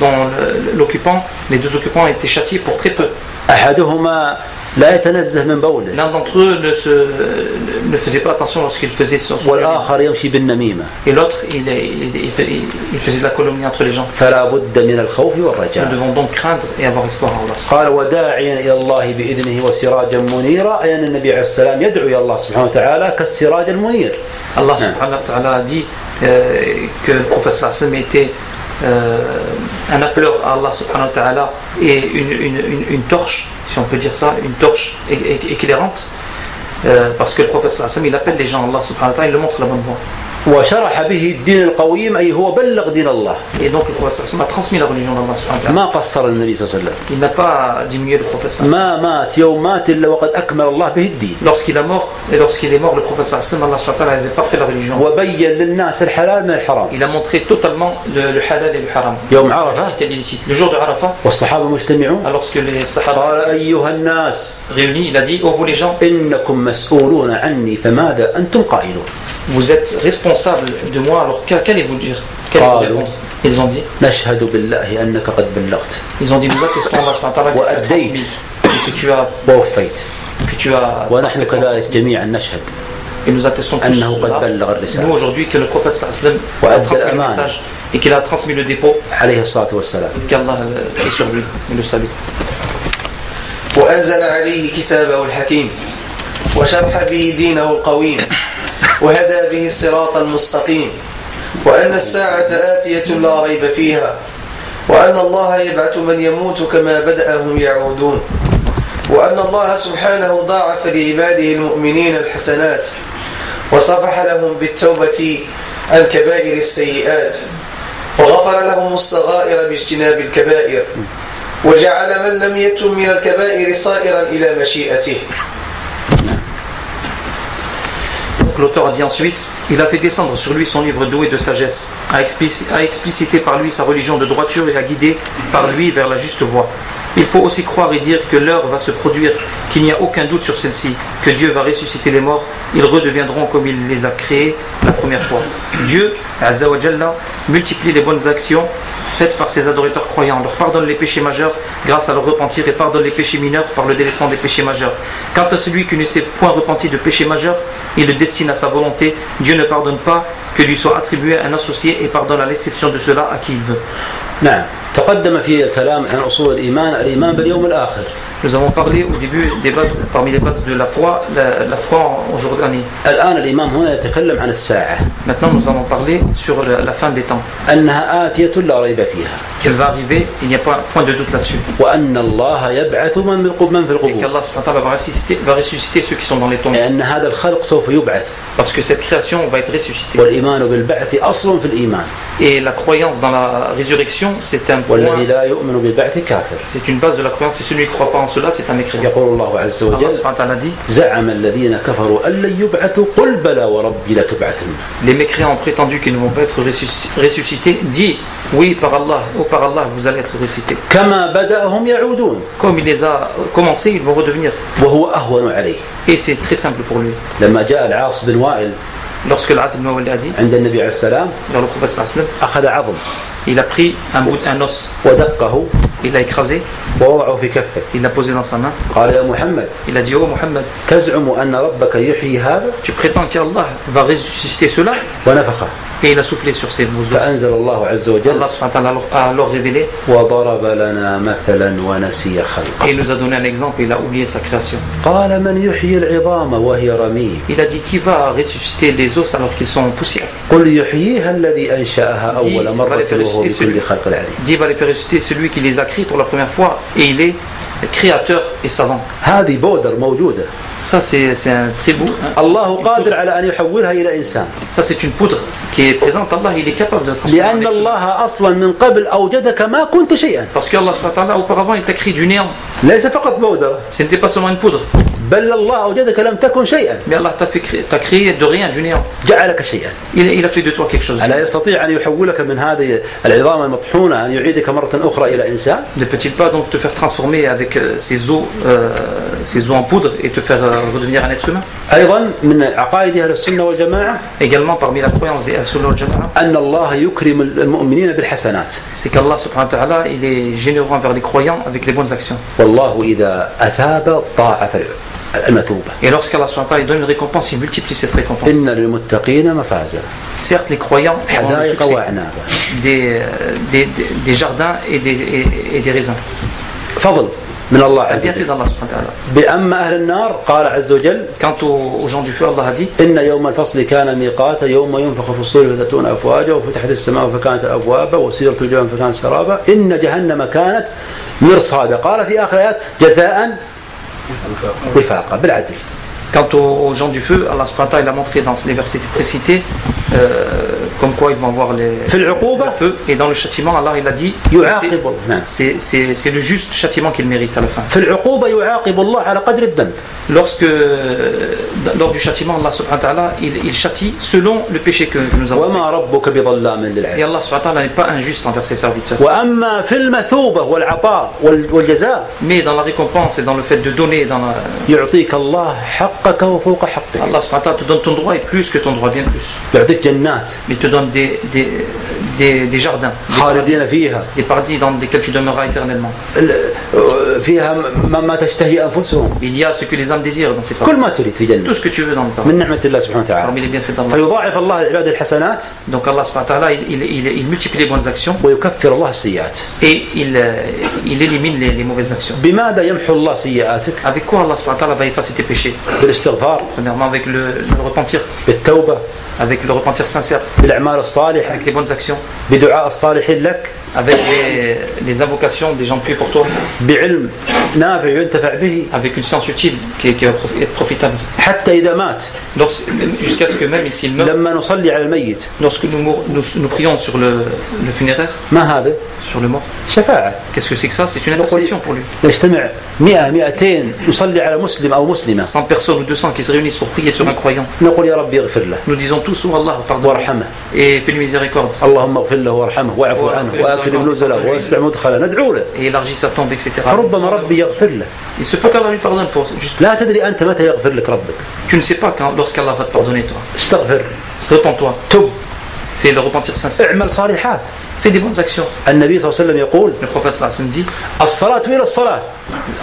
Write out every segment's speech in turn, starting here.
dont l'occupant, les deux occupants ont été châtiés pour très peu. لا يتنزه من بوله. L'un d'entre eux ne faisait pas attention lorsqu'il faisait son والآخر يمشي بالنميمة. Et l'autre, il faisait de la calomnie entre les gens. فلا بد من الخوف والرجاء. Nous devons donc craindre et avoir espoir en Allah. قال وداعيا إلى الله بإذنه وسراجا منيرا، أي أن النبي عليه السلام يدعو إلى الله سبحانه وتعالى كالسراج المنير. Allah subhanahu wa ta'ala a dit que le prophète sallallahu alayhi wa sallam était un appeleur à Allah subhanahu wa ta'ala et une torche, si on peut dire ça, une torche éclairante, parce que le prophète sallallahu alayhi wa sallam il appelle les gens à Allah subhanahu wa ta'ala, il leur montre la bonne voie. وشرح به الدين القويم أي هو بلغ دين الله. Et donc le prophète sallallahu alayhi wa sallam a transmis la religion d'Allah subhanahu wa ta'ala. ما قصر النبي صلى الله عليه وسلم. Il n'a pas diminué le prophète sallallahu alayhi wa sallam. ما مات يوم مات إلا وقد أكمل الله به الدين. Lorsqu'il est mort, le prophète sallallahu alayhi wa sallam, Allah subhanahu wa ta'ala avait parfait la religion. وبين للناس الحلال من الحرام. Il a montré totalement le halal et le haram. يوم عرفة. Le jour de Arafah. والصحابة مجتمعون. Alors que les sahaba قال أيها الناس. réunis, il a dit, oh vous les gens. إنكم مسؤولون عني فماذا أنتم قائلون. Vous êtes responsables de moi, alors qu'allez-vous dire? Qu'allez-vous répondre? Ils ont dit نشهد بالله أنك قد بلغت. Ils ont dit nous attestons Allah subhanahu wa ta'ala que tu as ووفيت. Que tu as ونحن كذلك جميعا نشهد. Et nous attestons tous أنه قد بلغ الرسالة. Nous aujourd'hui que le prophète sallallahu alayhi wa sallam a transmis le message et qu'il a transmis le dépôt. عليه الصلاة والسلام. Qu'Allah est sur lui et le salue. وأنزل عليه كتابه الحكيم وشرح به دينه القويم وهدى به الصراط المستقيم وأن الساعة آتية لا ريب فيها وأن الله يبعث من يموت كما بدأهم يعودون وأن الله سبحانه ضاعف لعباده المؤمنين الحسنات وصفح لهم بالتوبة عن كبائر السيئات وغفر لهم الصغائر باجتناب الكبائر وجعل من لم يتم من الكبائر صائرا إلى مشيئته. L'auteur a dit ensuite, il a fait descendre sur lui son livre doué de sagesse, a explicité par lui sa religion de droiture et a guidé par lui vers la juste voie. Il faut aussi croire et dire que l'heure va se produire, qu'il n'y a aucun doute sur celle-ci, que Dieu va ressusciter les morts, ils redeviendront comme il les a créés la première fois. Dieu, Azza wa Jalla, multiplie les bonnes actions faites par ses adorateurs croyants, leur pardonne les péchés majeurs grâce à leur repentir et pardonne les péchés mineurs par le délaissement des péchés majeurs. Quant à celui qui ne s'est point repenti de péchés majeurs, il le destine à sa volonté. Dieu ne pardonne pas que lui soit attribué un associé et pardonne à l'exception de cela à qui il veut. نعم تقدم في الكلام عن أصول الإيمان باليوم الآخر. Nous avons parlé au début des bases, parmi les bases de la foi, la foi au jour dernier. الآن الإمام هنا يتكلم عن الساعة. Maintenant nous allons parler sur la fin des temps. أنها آتية لا ريب فيها. Qu'elle va arriver, il n'y a pas point de doute là-dessus. وأن الله يبعث من في القبور. Et qu'Allah subhanahu wa ta'ala va ressusciter ceux qui sont dans les tombes. لأن هذا الخلق سوف يبعث. Parce que cette création va être ressuscitée. والإيمان بالبعث أصل في الإيمان. Et la croyance dans la résurrection, c'est un point. والذي لا يؤمن بالبعث كافر. C'est une base de la croyance. Et celui qui ne croit pas en cela, c'est un mécréant. يقول الله عز وجل. Allah subhanahu wa ta'ala dit. زعم الذين كفروا أن لن يبعثوا قل بلى وربي لتبعثن. Les mécréants ont prétendu qu'ils ne vont pas être ressuscités. Dit oui par Allah, oh par Allah, vous allez être ressuscités. كما بدأهم يعودون. Comme il les a commencés, ils vont redevenir. وهو أهون عليه. Et c'est très simple pour lui. لما جاء العاص بن وائل. Lorsque l'As ibn Wa'il a dit. عند النبي عليه السلام. Vers le prophète sallallahu alayhi wa sallam. أخذ عظم. Il a pris un os. ودقه. Il l'a écrasé. ووضعه في كفه. Il l'a posé dans sa main. قال يا محمد. Il a dit oh Muhammad. تزعم أن ربك يحيي هذا. Tu prétends qu'Allah va ressusciter cela. ونفخه. Et il a soufflé sur ses os. فأنزل الله عز وجل. Allah subhanahu wa ta'ala a alors révélé. وضرب لنا مثلا ونسي خلقه. Et il nous a donné un exemple et il a oublié sa création. قال من يحيي العظام وهي رميم. Il a dit qui va ressusciter les os alors qu'ils sont en poussière. قل يحييها الذي أنشأها أول مرة وهو بكل خلق عليم. Dieu va les faire ressusciter celui qui les a créés pour la première fois et il est créateur et savant. هذه بودر موجودة. Ça c'est un très beau. الله قادر على أن يحولها إلى إنسان. Ça c'est une poudre qui est présente. Allah il est capable de transformer. لأن الله أصلا من قبل أوجدك ما كنت شيئا. Parce que Allah subhanahu wa ta'ala auparavant il t'a créé du néant. ليس فقط بودرة. Ce n'était pas seulement une poudre. بل الله أوجدك لم تكن شيئا. Mais Allah t'a créé de rien, du néant. جعلك شيئا. Il a fait de toi quelque chose. ألا يستطيع أن يحولك من هذه العظام المطحونة أن يعيدك مرة أخرى إلى إنسان؟ Ne peut-il pas donc te faire transformer avec ces os en poudre et te faire redevenir un être humain. أيضا من عقائد أهل السنة والجماعة Également, parmi la croyance des Al-Sunnah wal-Jama'a, أن الله يكرم المؤمنين بالحسنات c'est qu'Allah subhanahu wa ta'ala, il est généreux envers les croyants avec les bonnes actions. والله إذا أثاب ضاعف المثوبة. Et lorsqu'Allah subhanahu wa ta'ala il donne une récompense, il multiplie cette récompense. إن للمتقين مفازا Certes, les croyants ont le حدائق succès وأعنابا. des jardins et des raisins. فضل من الله Un عز bienfait وجل. d'Allah subhanahu wa ta'ala. بأما أهل النار قال عز وجل Quant aux gens du feu, Allah a dit إن يوم الفصل كان ميقاتا يوم ينفخ في الصور فتأتون أفواجا وفتحت السماء فكانت أبوابا وسيرت الجبال فكانت سرابا إن جهنم كانت مرصادا قال في آخر الآيات جزاء وفاقا بالعدل. Quant aux gens du feu, Allah subhanahu wa ta'ala il a montré dans les versets précités comme quoi ils vont voir le feu, et dans le châtiment Allah il a dit يعاقب نعم. c'est le juste châtiment qu'il mérite à la fin. في العقوبة يعاقب الله على قدر الذنب. Lors du châtiment, Allah subhanahu wa ta'ala il châtie selon le péché que nous avons fait. وما ربك بظلام Et للعباد. Allah subhanahu wa ta'ala n'est pas injuste envers ses serviteurs. وأما في المثوبة والعطاء والجزاء Mais dans la récompense et dans le fait de donner, يعطيك الله حقك وفوق حقك. Allah subhanahu wa ta'ala te donne ton droit et plus que ton droit, bien plus. يعطيك جنات Mais il te donne des jardins, خالدين فيها des paradis dans lesquels tu demeureras éternellement. فيها ما تشتهي أنفسهم. Il y a ce que les âmes désirent dans ces كل paradis. ما تريد في جنة Tout ce que tu veux dans le paradis. من نعمة الله سبحانه وتعالى. Parmi les bienfaits d'Allah. فيضاعف الله لعباد الحسنات Donc Allah subhanahu wa ta'ala il multiplie les bonnes actions ويكفر الله السيئات. et il élimine les mauvaises actions. بماذا يمحو الله سيئاتك؟ Avec quoi Allah subhanahu wa ta'ala va effacer tes péchés? بالاستغفار، Premièrement avec le repentir, بالتوبة، avec le repentir sincère, بالأعمال الصالحة، avec les bonnes actions, بدعاء الصالحين لك، avec les invocations des gens pieux pour toi, بعلم نافع ينتفع به، avec une science utile qui va être profitable. حتى إذا مات Jusqu'à ce que même ici il meurt, لما نصلي على الميت lorsque nous prions sur le funéraire, ما هذا؟ sur le mort, شفاعة. qu'est-ce que c'est que ça? C'est une intercession pour lui. نجتمع 100 200 نصلي على مسلم أو مسلمة 100 personnes ou 200 qui se réunissent pour prier sur un croyant. نقول يا ربي اغفر له Nous disons tous oh Allah, pardonne وارحمه et fais-lui miséricorde. اللهم اغفر له وارحمه واعف عنه واكرم نزله ووسع مدخله ندعو له Et élargis sa tombe, etc. فربما ربي يغفر له. Il se peut qu'Allah lui pardonne pour juste. لا تدري أنت متى يغفر لك ربك. Tu ne sais pas quand, lorsqu'Allah va te pardonner toi. استغفر، Repends-toi, تب، fais le repentir sincère, اعمل صالحات. fais des bonnes actions. النبي صلى الله عليه وسلم يقول Le prophète sallallahu alayhi wa sallam dit الصلاة إلى الصلاة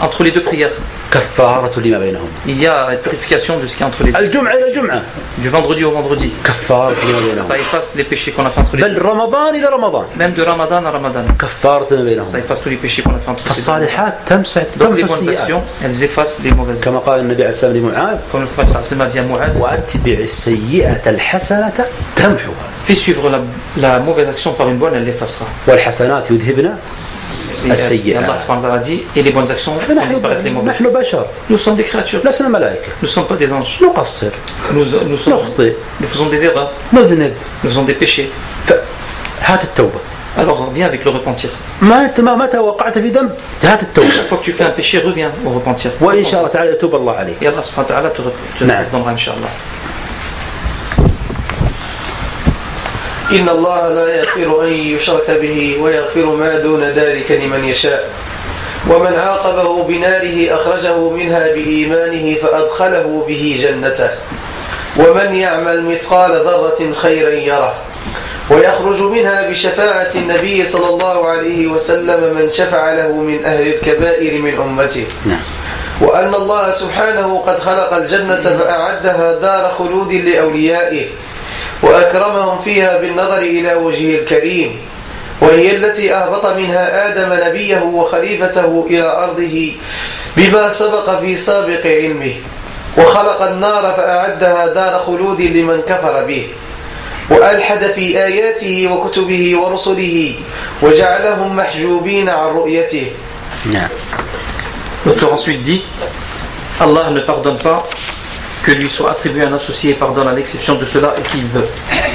entre les deux prières, كفارة لما بينهم. il y a une purification de ce qui est entre les deux. الجمعة إلى الجمعة Du vendredi au vendredi, كفارة لما بينهم. ça efface les péchés qu'on a fait entre les deux. بل رمضان إلى رمضان Même de Ramadan à Ramadan, كفارة لما ça بينهم. efface tous les péchés qu'on a fait entre ces deux. فالصالحات تمسح Donc les تمحو bonnes السيئات actions, elles effacent les mauvaises. كما قال النبي عليه السلام لمعاذ Comme le prophète sallallahu alayhi wa sallam a dit à Mu'adh, وأتبع السيئة الحسنة تمحوها fais suivre la mauvaise action par une bonne, elle l'effacera. والحسنات يذهبن Et السيئات. Allah subhanahu wa ta'ala dit, et les bonnes actions font disparaître les mauvaises. نحن بشر Nous sommes des créatures, لسنا ملائكة nous ne sommes pas des anges. نقصر نخطئ Nous faisons des erreurs, نذنب nous faisons des péchés. هات التوبة. Alors viens avec le repentir. متى وقعت في ذنب هات التوبة Chaque fois que tu fais un péché, reviens au repentir. وإن شاء الله تعالى يتوب الله عليه. Et Allah subhanahu wa ta'ala te نعم. pardonnera, Inch'Allah. إن الله لا يغفر أن يشرك به ويغفر ما دون ذلك لمن يشاء ومن عاقبه بناره أخرجه منها بإيمانه فأدخله به جنته ومن يعمل مثقال ذرة خيرا يره ويخرج منها بشفاعة النبي صلى الله عليه وسلم من شفع له من أهل الكبائر من أمته وأن الله سبحانه قد خلق الجنة فأعدها دار خلود لأوليائه وأكرمهم فيها بالنظر إلى وجهه الكريم وهي التي أهبط منها آدم نبيه وخليفته إلى أرضه بما سبق في سابق علمه وخلق النار فأعدها دار خلود لمن كفر به وألحد في آياته وكتبه ورسله وجعلهم محجوبين عن رؤيته. L'auteur ensuite dit Allah ne pardonne pas que lui soit attribué un associé et pardonne à l'exception de cela et qu'il veut.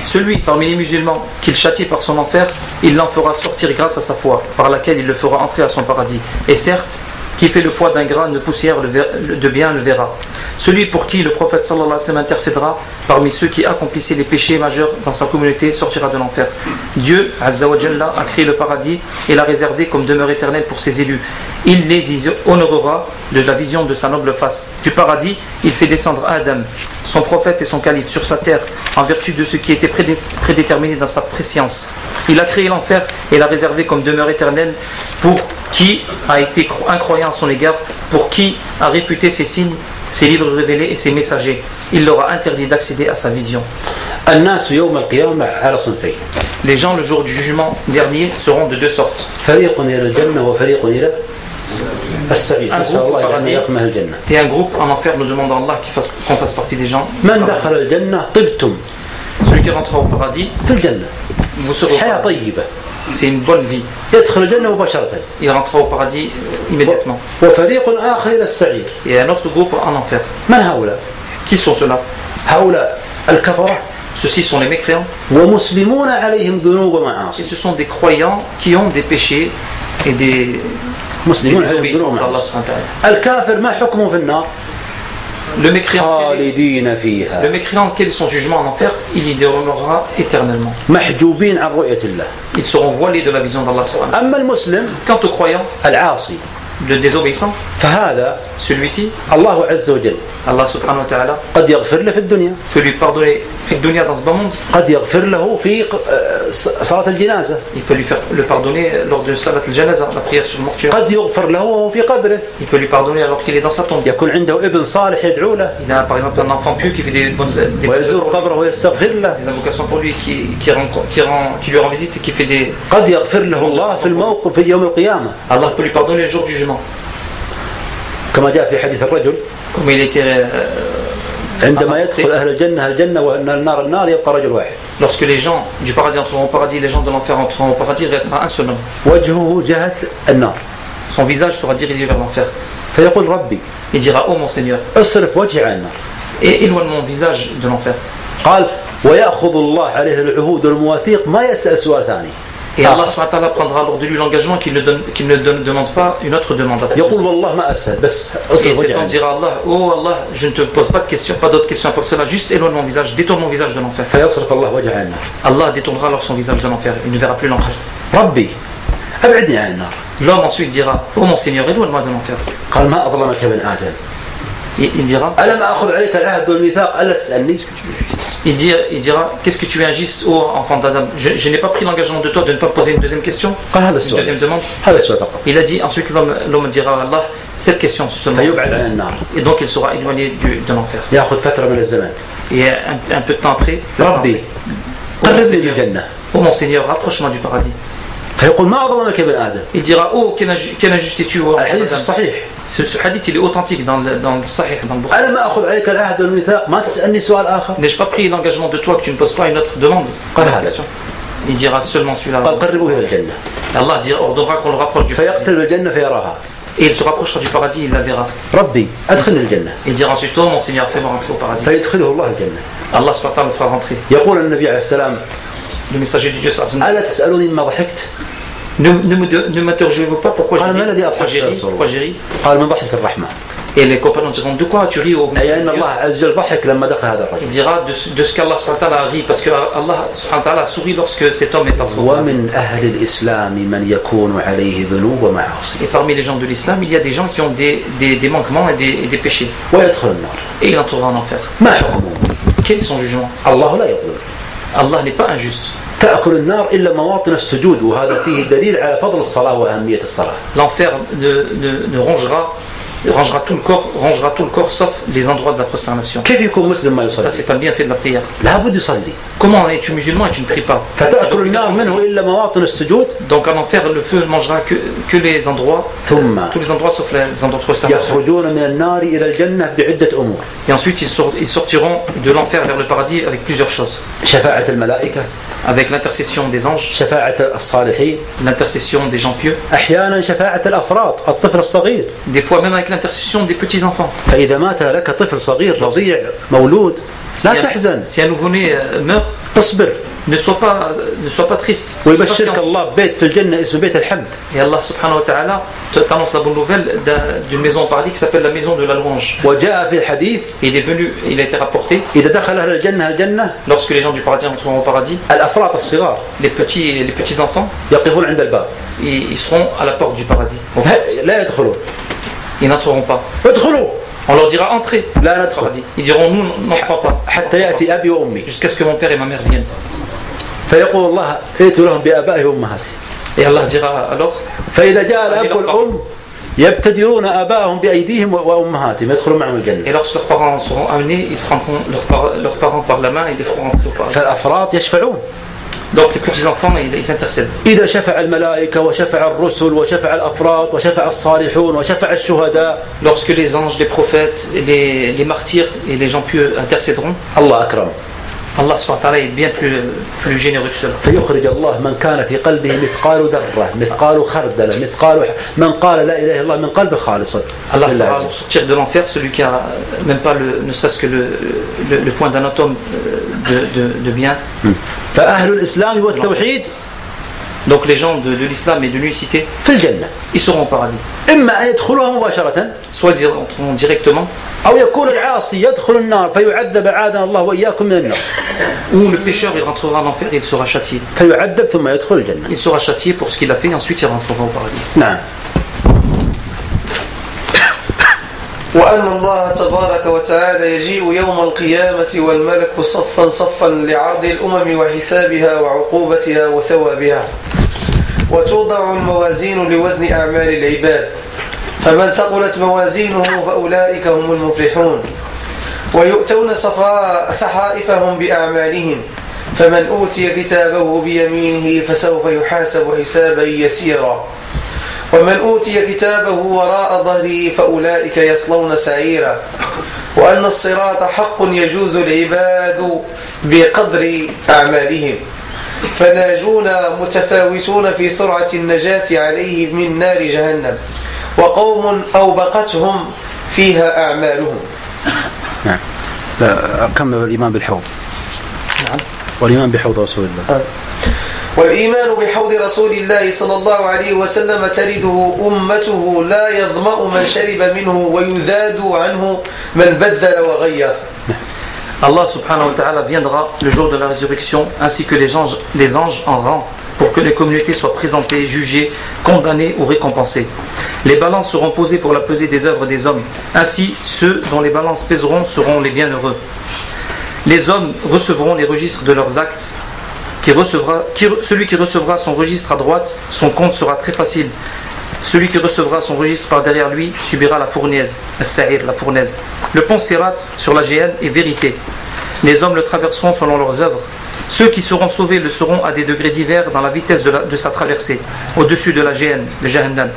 Celui parmi les musulmans qu'il châtie par son enfer, il l'en fera sortir grâce à sa foi, par laquelle il le fera entrer à son paradis. Et certes, qui fait le poids d'un grain de poussière de bien le verra. Celui pour qui le prophète sallallahu alayhi wa sallam intercédera, parmi ceux qui accomplissaient les péchés majeurs dans sa communauté, sortira de l'enfer. Dieu, Azza wa Jalla, a créé le paradis et l'a réservé comme demeure éternelle pour ses élus. il les honorera de la vision de sa noble face. Du paradis, il fait descendre Adam, son prophète et son calife, sur sa terre, en vertu de ce qui était prédéterminé dans sa préscience. Il a créé l'enfer et l'a réservé comme demeure éternelle pour qui a été incroyant à son égard, pour qui a réfuté ses signes, ses livres révélés et ses messagers. Il leur a interdit d'accéder à sa vision. Les gens le jour du jugement dernier seront de deux sortes. Un groupe au paradis et un groupe en enfer. Nous demandons à Allah qu'on fasse partie des gens. Celui qui rentrera au paradis, vous serez au paradis. C'est une bonne vie. Il rentrera au paradis immédiatement. Et un autre groupe en enfer. Qui sont ceux-là? Ceux-ci sont les mécréants. Et ce sont des croyants qui ont des péchés et des désobéissances à Allah subhanahu wa ta'ala. Le mécréant, quel est son jugement en enfer? Il y demeurera éternellement. Ils seront voilés de la vision d'Allah subhanahu wa ta'ala. Quant aux croyants, le désobéissant, celui-ci, Allah subhanahu wa ta'ala peut lui pardonner في الدنيا dans ce bas monde. Il peut lui faire le pardonner lors de salat al-janaza, la prière sur le mortuaire. Il peut lui pardonner alors qu'il est dans sa tombe. Il a par exemple un enfant pieux qui fait des invocations pour lui, qui lui rend visite et qui fait des... Allah peut lui pardonner le jour du jugement. Comme il était lorsque les gens du paradis entreront au paradis, les gens de l'enfer entreront au paradis, il restera un seul homme. Son visage sera dirigé vers l'enfer. Il dira: oh mon Seigneur, et éloigne mon visage de l'enfer. Et Allah subhanahu wa ta'ala prendra alors de lui l'engagement qu'il ne demande pas une autre demande. Et cet homme dira: Allah, oh Allah, je ne te pose pas de questions, pas d'autres questions pour cela, juste éloigne mon visage, détourne mon visage de l'enfer. Allah détournera alors son visage de l'enfer, il ne verra plus l'enfer. L'homme ensuite dira: oh mon Seigneur, éloigne-moi de l'enfer. Il dira: il dira: qu'est-ce que tu es injuste, ô enfant d'Adam? Je n'ai pas pris l'engagement de toi de ne pas poser une deuxième question, une deuxième demande. Il a dit, ensuite l'homme dira à Allah: cette question seulement. Et donc il sera éloigné de l'enfer. Et un peu de temps après, ô mon Seigneur, rapproche-moi du paradis. Il dira: oh, quelle injuste es-tu, ô enfant d'Adam. Ce hadith il est authentique dans le Sahih, dans le Bukhari. N'ai-je pas pris l'engagement de toi que tu ne poses pas une autre demande? Il dira seulement celui-là. Allah ordonnera qu'on le rapproche du paradis. Et il se rapprochera du paradis, il la verra. Il dira ensuite: oh mon Seigneur, fais-moi rentrer au paradis. Allah subhanahu wa ta'ala le fera rentrer. Le messager de Dieu sallallahu. Ne m'interrogez-vous pas pourquoi j'ai ri. Et les compagnons diront: de quoi tu ris, ô Monsieur? Il dira de ce qu'Allah subhanahu wa ta'ala rit, parce que Allah subhanahu wa ta'ala sourit lorsque cet homme est entré au paradis. Et parmi les gens de l'islam, il y a des gens qui ont des manquements et des péchés. Et il entrera en enfer. Quel est son jugement? Allah n'est pas injuste. L'enfer ne rongera tout le corps sauf les endroits de la prosternation. Ça, c'est un bienfait de la prière. Comment es-tu musulman et tu ne pries pas? Donc en enfer, le feu ne mangera que les endroits, tous les endroits sauf les endroits de prosternation. Et ensuite ils sortiront de l'enfer vers le paradis avec plusieurs choses. Avec l'intercession des anges, l'intercession des gens pieux, des fois même avec l'intercession des petits enfants. Si un nouveau-né meurt, اصبر. Ne sois pas triste. ويبشرك الله بيت في الجنة اسمه بيت الحمد. Et Allah subhanahu wa ta'ala t'annonce la bonne nouvelle d'une maison au paradis qui s'appelle la maison de la louange. وجاء في الحديث Il a été rapporté, إذا دخل أهل الجنة الجنة lorsque les gens du paradis entreront au paradis, الأفراط الصغار les petits enfants, يقفون عند الباب ils seront à la porte du paradis. لا يدخلون. Ils n'entreront pas. ادخلوا. On leur dira entrez. لا ندخل. Ils diront nous n'entrons pas. حتى يأتي أبي وأمي. Jusqu'à ce que mon père et ma mère viennent. فيقول الله ائتوا لهم بآبائهم وأمهاتهم. Et Allah dira alors, فإذا جاء الأب والأم يبتدرون آبائهم بأيديهم وأمهاتهم يدخلون معهم الجنة. et lorsque leurs parents seront amenés, ils prendront leurs parents par la main et les feront entrer au paradis. فالأفراط يشفعون. Donc les petits enfants ils intercèdent. إذا شفع الملائكة وشفع الرسل وشفع الأفراط وشفع الصالحون وشفع الشهداء. Lorsque les anges, les prophètes, les martyrs et les gens pieux intercéderont, الله أكرم. Allah subhanahu wa ta'ala est bien plus généreux que cela. فيخرج الله من كان في قلبه مثقال ذرة مثقال خردلة مثقال من قال لا إله إلا الله من قلب خالص. Allah fera alors sortir de l'enfer celui qui a même pas ne serait-ce que le point d'un atome de bien. فأهل الإسلام والتوحيد Donc les gens de l'islam et de l'unicité, في الجنة. ils seront au paradis. إما أن يدخلوها مباشرة Soit ils entreront directement, أو يكون العاصي يدخل النار فيعذب أعاذنا الله وإياكم من النار. ou le pécheur il rentrera en enfer et il sera châtié. فيعذب ثم يدخل الجنة. Il sera châtié pour ce qu'il a fait et ensuite il rentrera au paradis. نعم. وأن الله تبارك وتعالى يجيء يوم القيامة والملك صفا صفا لعرض الأمم وحسابها وعقوبتها وثوابها، وتوضع الموازين لوزن أعمال العباد، فمن ثقلت موازينه فأولئك هم المفلحون، ويؤتون صحائفهم بأعمالهم، فمن أوتي كتابه بيمينه فسوف يحاسب حسابا يسيرا، ومن أوتي كتابه وراء ظهره فأولئك يصلون سعيرا، وأن الصراط حق يجوز العباد بقدر أعمالهم، فناجون متفاوتون في سرعة النجاة عليه من نار جهنم، وقوم أوبقتهم فيها أعمالهم. نعم. لا أكمل الإيمان بالحوض. نعم. والإيمان بحوض رسول الله. والإيمان بحوض رسول الله صلى الله عليه وسلم ترده أمته لا يظمأ من شرب منه ويذاد عنه من بذل وغير. Allah subhanahu wa ta'ala viendra le jour de la résurrection ainsi que les anges en rang pour que les communautés soient présentées, jugées, condamnées ou récompensées. Les balances seront posées pour la pesée des œuvres des hommes. Ainsi, ceux dont les balances pèseront seront les bienheureux. Les hommes recevront les registres de leurs actes. Celui qui recevra son registre à droite, son compte sera très facile. Celui qui recevra son registre par derrière lui subira la fournaise, la fournaise. Le pont Sirat sur la géhenne est vérité. Les hommes le traverseront selon leurs œuvres. Ceux qui seront sauvés le seront à des degrés divers dans la vitesse de sa traversée, au-dessus de la géhenne, le Jahannam,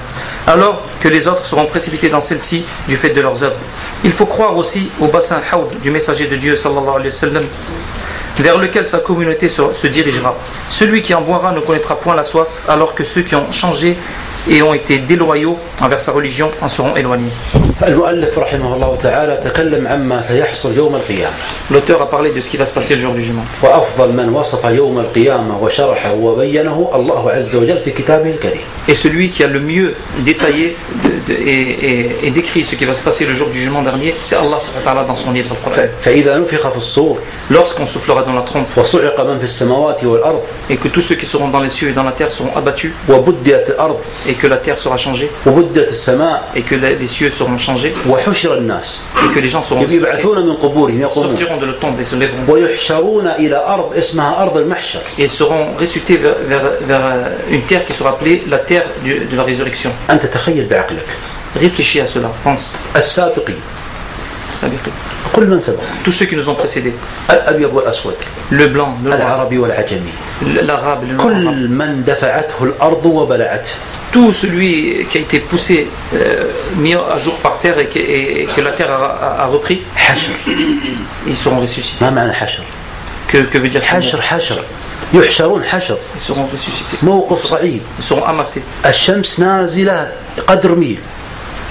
alors que les autres seront précipités dans celle-ci du fait de leurs œuvres. Il faut croire aussi au bassin Haoud du messager de Dieu sallallahu alayhi wa sallam, vers lequel sa communauté se dirigera. Celui qui en boira ne connaîtra point la soif, alors que ceux qui ont changé et ont été déloyaux envers sa religion en seront éloignés. المؤلف رحمه الله تعالى تكلم عما سيحصل يوم القيامة. L'auteur a parlé de ce qui va se passer le jour du jugement. وأفضل من وصف يوم القيامة وشرحه وبينه الله عز وجل في كتابه الكريم. Et celui qui a le mieux détaillé et décrit ce qui va se passer le jour du jugement dernier, c'est Allah subhanahu wa ta'ala dans son livre le Coran. فإذا نفخ في الصور Lorsqu'on soufflera dans la trompe وصعق من في السماوات والأرض et que tous ceux qui seront dans les cieux et dans la terre seront abattus وبدت الأرض et que la terre sera changée وبدت السماء et que les cieux seront changés وحشر الناس et que les gens seront يبعثون من قبورهم يقومون sortiront de la tombe et se lèveront ويحشرون إلى أرض اسمها أرض المحشر et seront ressuscités vers une terre qui sera appelée la terre de la résurrection. أنت تخيل بعقلك Réfléchis à cela, pense. السابقين Sabiqi. كل من سبق Tous ceux qui nous ont précédés, الأبيض والأسود le blanc, le noir, العربي والعجمي l'arabe, le noir, كل من دفعته الأرض وبلعته tout celui qui a été poussé, mis à jour par terre et que la terre a repris, حشر ils seront ressuscités. ما معنى حشر Que veut dire ce mot? حشر يحشرون حشر Ils seront ressuscités. موقف صعيب Ils seront amassés. الشمس نازلة قدر ميل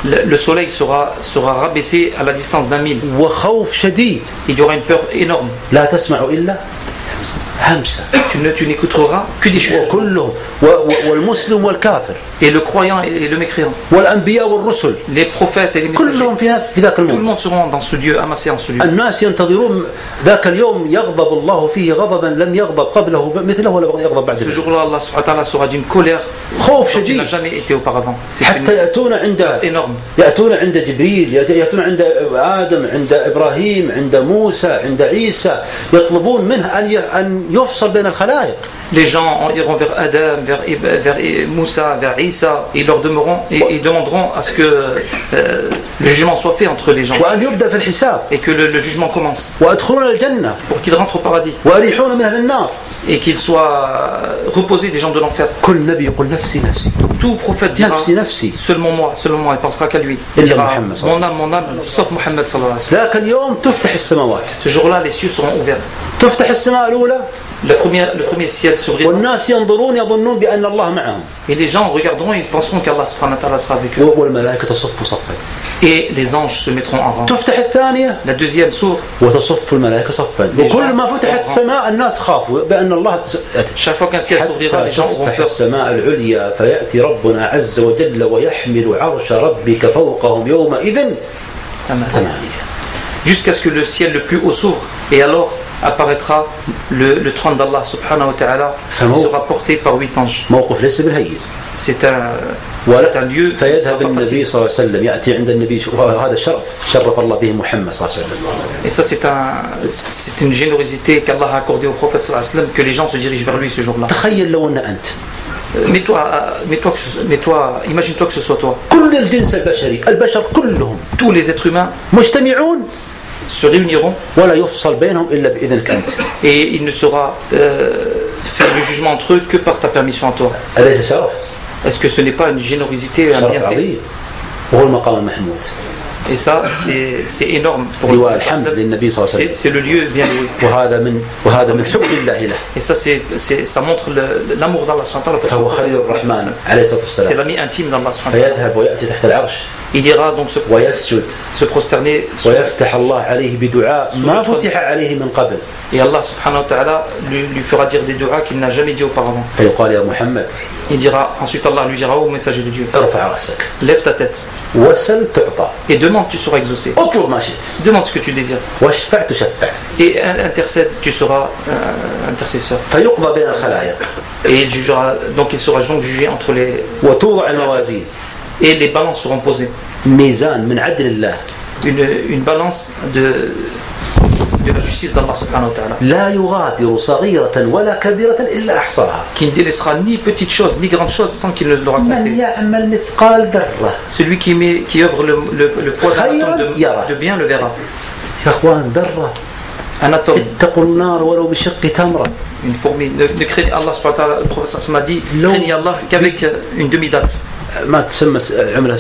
Le soleil sera rabaissé à la distance d'1 mille. وخوف شديد Il y aura une peur énorme. لا تسمع إلا همسة tu n'écouteras que des chuchotements. وكلهم والمسلم والكافر Et le croyant et le mécréant, والأنبياء والرسل les prophètes et les messagers, كلهم في ذاك tout le الموت. monde seront dans ce lieu, amassés en ce lieu. الناس ينتظرون ذاك اليوم يغضب الله فيه غضبا لم يغضب قبله مثله ولا يغضب بعد Ce ذلك. jour-là, Allah subhanahu wa ta'ala sera d'une colère خوف dont il n'a شديد jamais été auparavant. C'est حتى يأتون عند énorme. يأتون عند جبريل، يأتون عند آدم، عند إبراهيم، عند موسى، عند عيسى، يطلبون منه أن يفصل بين الخلائق. Les gens iront vers Adam, vers Moussa, vers Isa, et ils leur demanderont à ce que le jugement soit fait entre les gens وأن يبدأ في الحساب et que le jugement commence وأدخلون الجنة pour qu'ils rentrent au paradis وأريحون من أهل النار. et qu'ils soient reposés des gens de l'enfer. كل نبي يقول نفسي نفسي Tout prophète dira نفسي نفسي. seulement moi, il pensera qu'à lui. إلا Il dira محمد صلى الله عليه mon âme, sauf Mohammed sallallahu alayhi wa sallam. ذاك اليوم تفتح السماوات. Ce jour-là, les cieux seront ouverts. تفتح السماء الأولى Le premier ciel s'ouvrira والناس ينظرون يظنون بأن الله معهم et les gens regarderont et ils penseront qu'Allah subhanahu wa ta'ala sera avec eux. والملائكة تصف صفا. Et les anges se mettront en rang. تفتح الثانية La deuxième s'ouvre. وتصف الملائكة صفا. وكل ما فتحت السماء الناس خافوا بأن الله يأتي. Chaque fois qu'un ciel s'ouvrira, حتى les gens auront تفتح peur. السماء العليا فيأتي ربنا عز وجل ويحمل عرش ربك فوقهم يومئذ ثمانية. Jusqu'à ce que le ciel le plus haut s'ouvre. Et alors apparaîtra le trône d'Allah subhanahu wa ta'ala qui sera porté par 8 anges. موقف ليس بالهين. C'est un lieu. فيذهب النبي صلى الله عليه وسلم يأتي عند النبي وهذا شرف الله به محمد صلى الله عليه وسلم. Et ça c'est une générosité qu'Allah a accordée au prophète sallallahu alayhi wa sallam, que les gens se dirigent vers lui ce jour-là. تخيل لو أن أنت Imagine-toi que ce soit toi. كل الجنس البشري البشر كلهم Tous les êtres humains مجتمعون se réuniront ولا يفصل بينهم إلا بإذنك أنت. et il ne sera fait le jugement entre eux que par ta permission à toi. أليس شرف؟ Est-ce que ce n'est pas une générosité, un شرف bienfait? عظيم وهو المقام المحمود. Et ça, c'est énorme pour لواء الحمد للنبي صلى الله عليه وسلم. c'est le lieu bien loué. وهذا من حب الله له. Et ça, ça montre l'amour d'Allah subhanahu wa ta'ala. فهو خليل الرحمن عليه الصلاة C'est والسلام. l'ami intime d'Allah subhanahu wa ta'ala. فيذهب ويأتي تحت العرش Il ira donc ويسجد se prosterner ويفتح الله عليه بدعاء ما فتح عليه من قبل. et Allah subhanahu wa ta'ala lui fera dire des du'as qu'il n'a jamais dit auparavant. فيقال يا محمد Il dira, ensuite Allah lui dira, ô messager de Dieu, ارفع رأسك lève ta tête وسل تعطى et demande, tu seras exaucé. اطلب ما شئت Demande ce que tu désires واشفع تشفع et intercède, tu seras intercesseur. فيقضى بين الخلائق Et il sera donc jugé entre les... وتوضع الموازين. Et les balances seront posées. ميزان من عدل الله Une balance de la justice d'Allah subhanahu wa ta'ala, لا يغادر صغيرة ولا كبيرة إلا أحصاها. qui ne délaissera ni petite chose ni grande chose sans qu'il ne l'aura من compté. يعمل مثقال ذرة. Celui qui œuvre le poids d'un atome de bien le verra. يا أخوان ذرة Un atome, اتقوا النار ولو بشق تمرة. une fourmi, ne craignez Allah subhanahu wa ta'ala, le prophète m'a dit, craignez Allah qu'avec une demi-date. ما تسمى عملة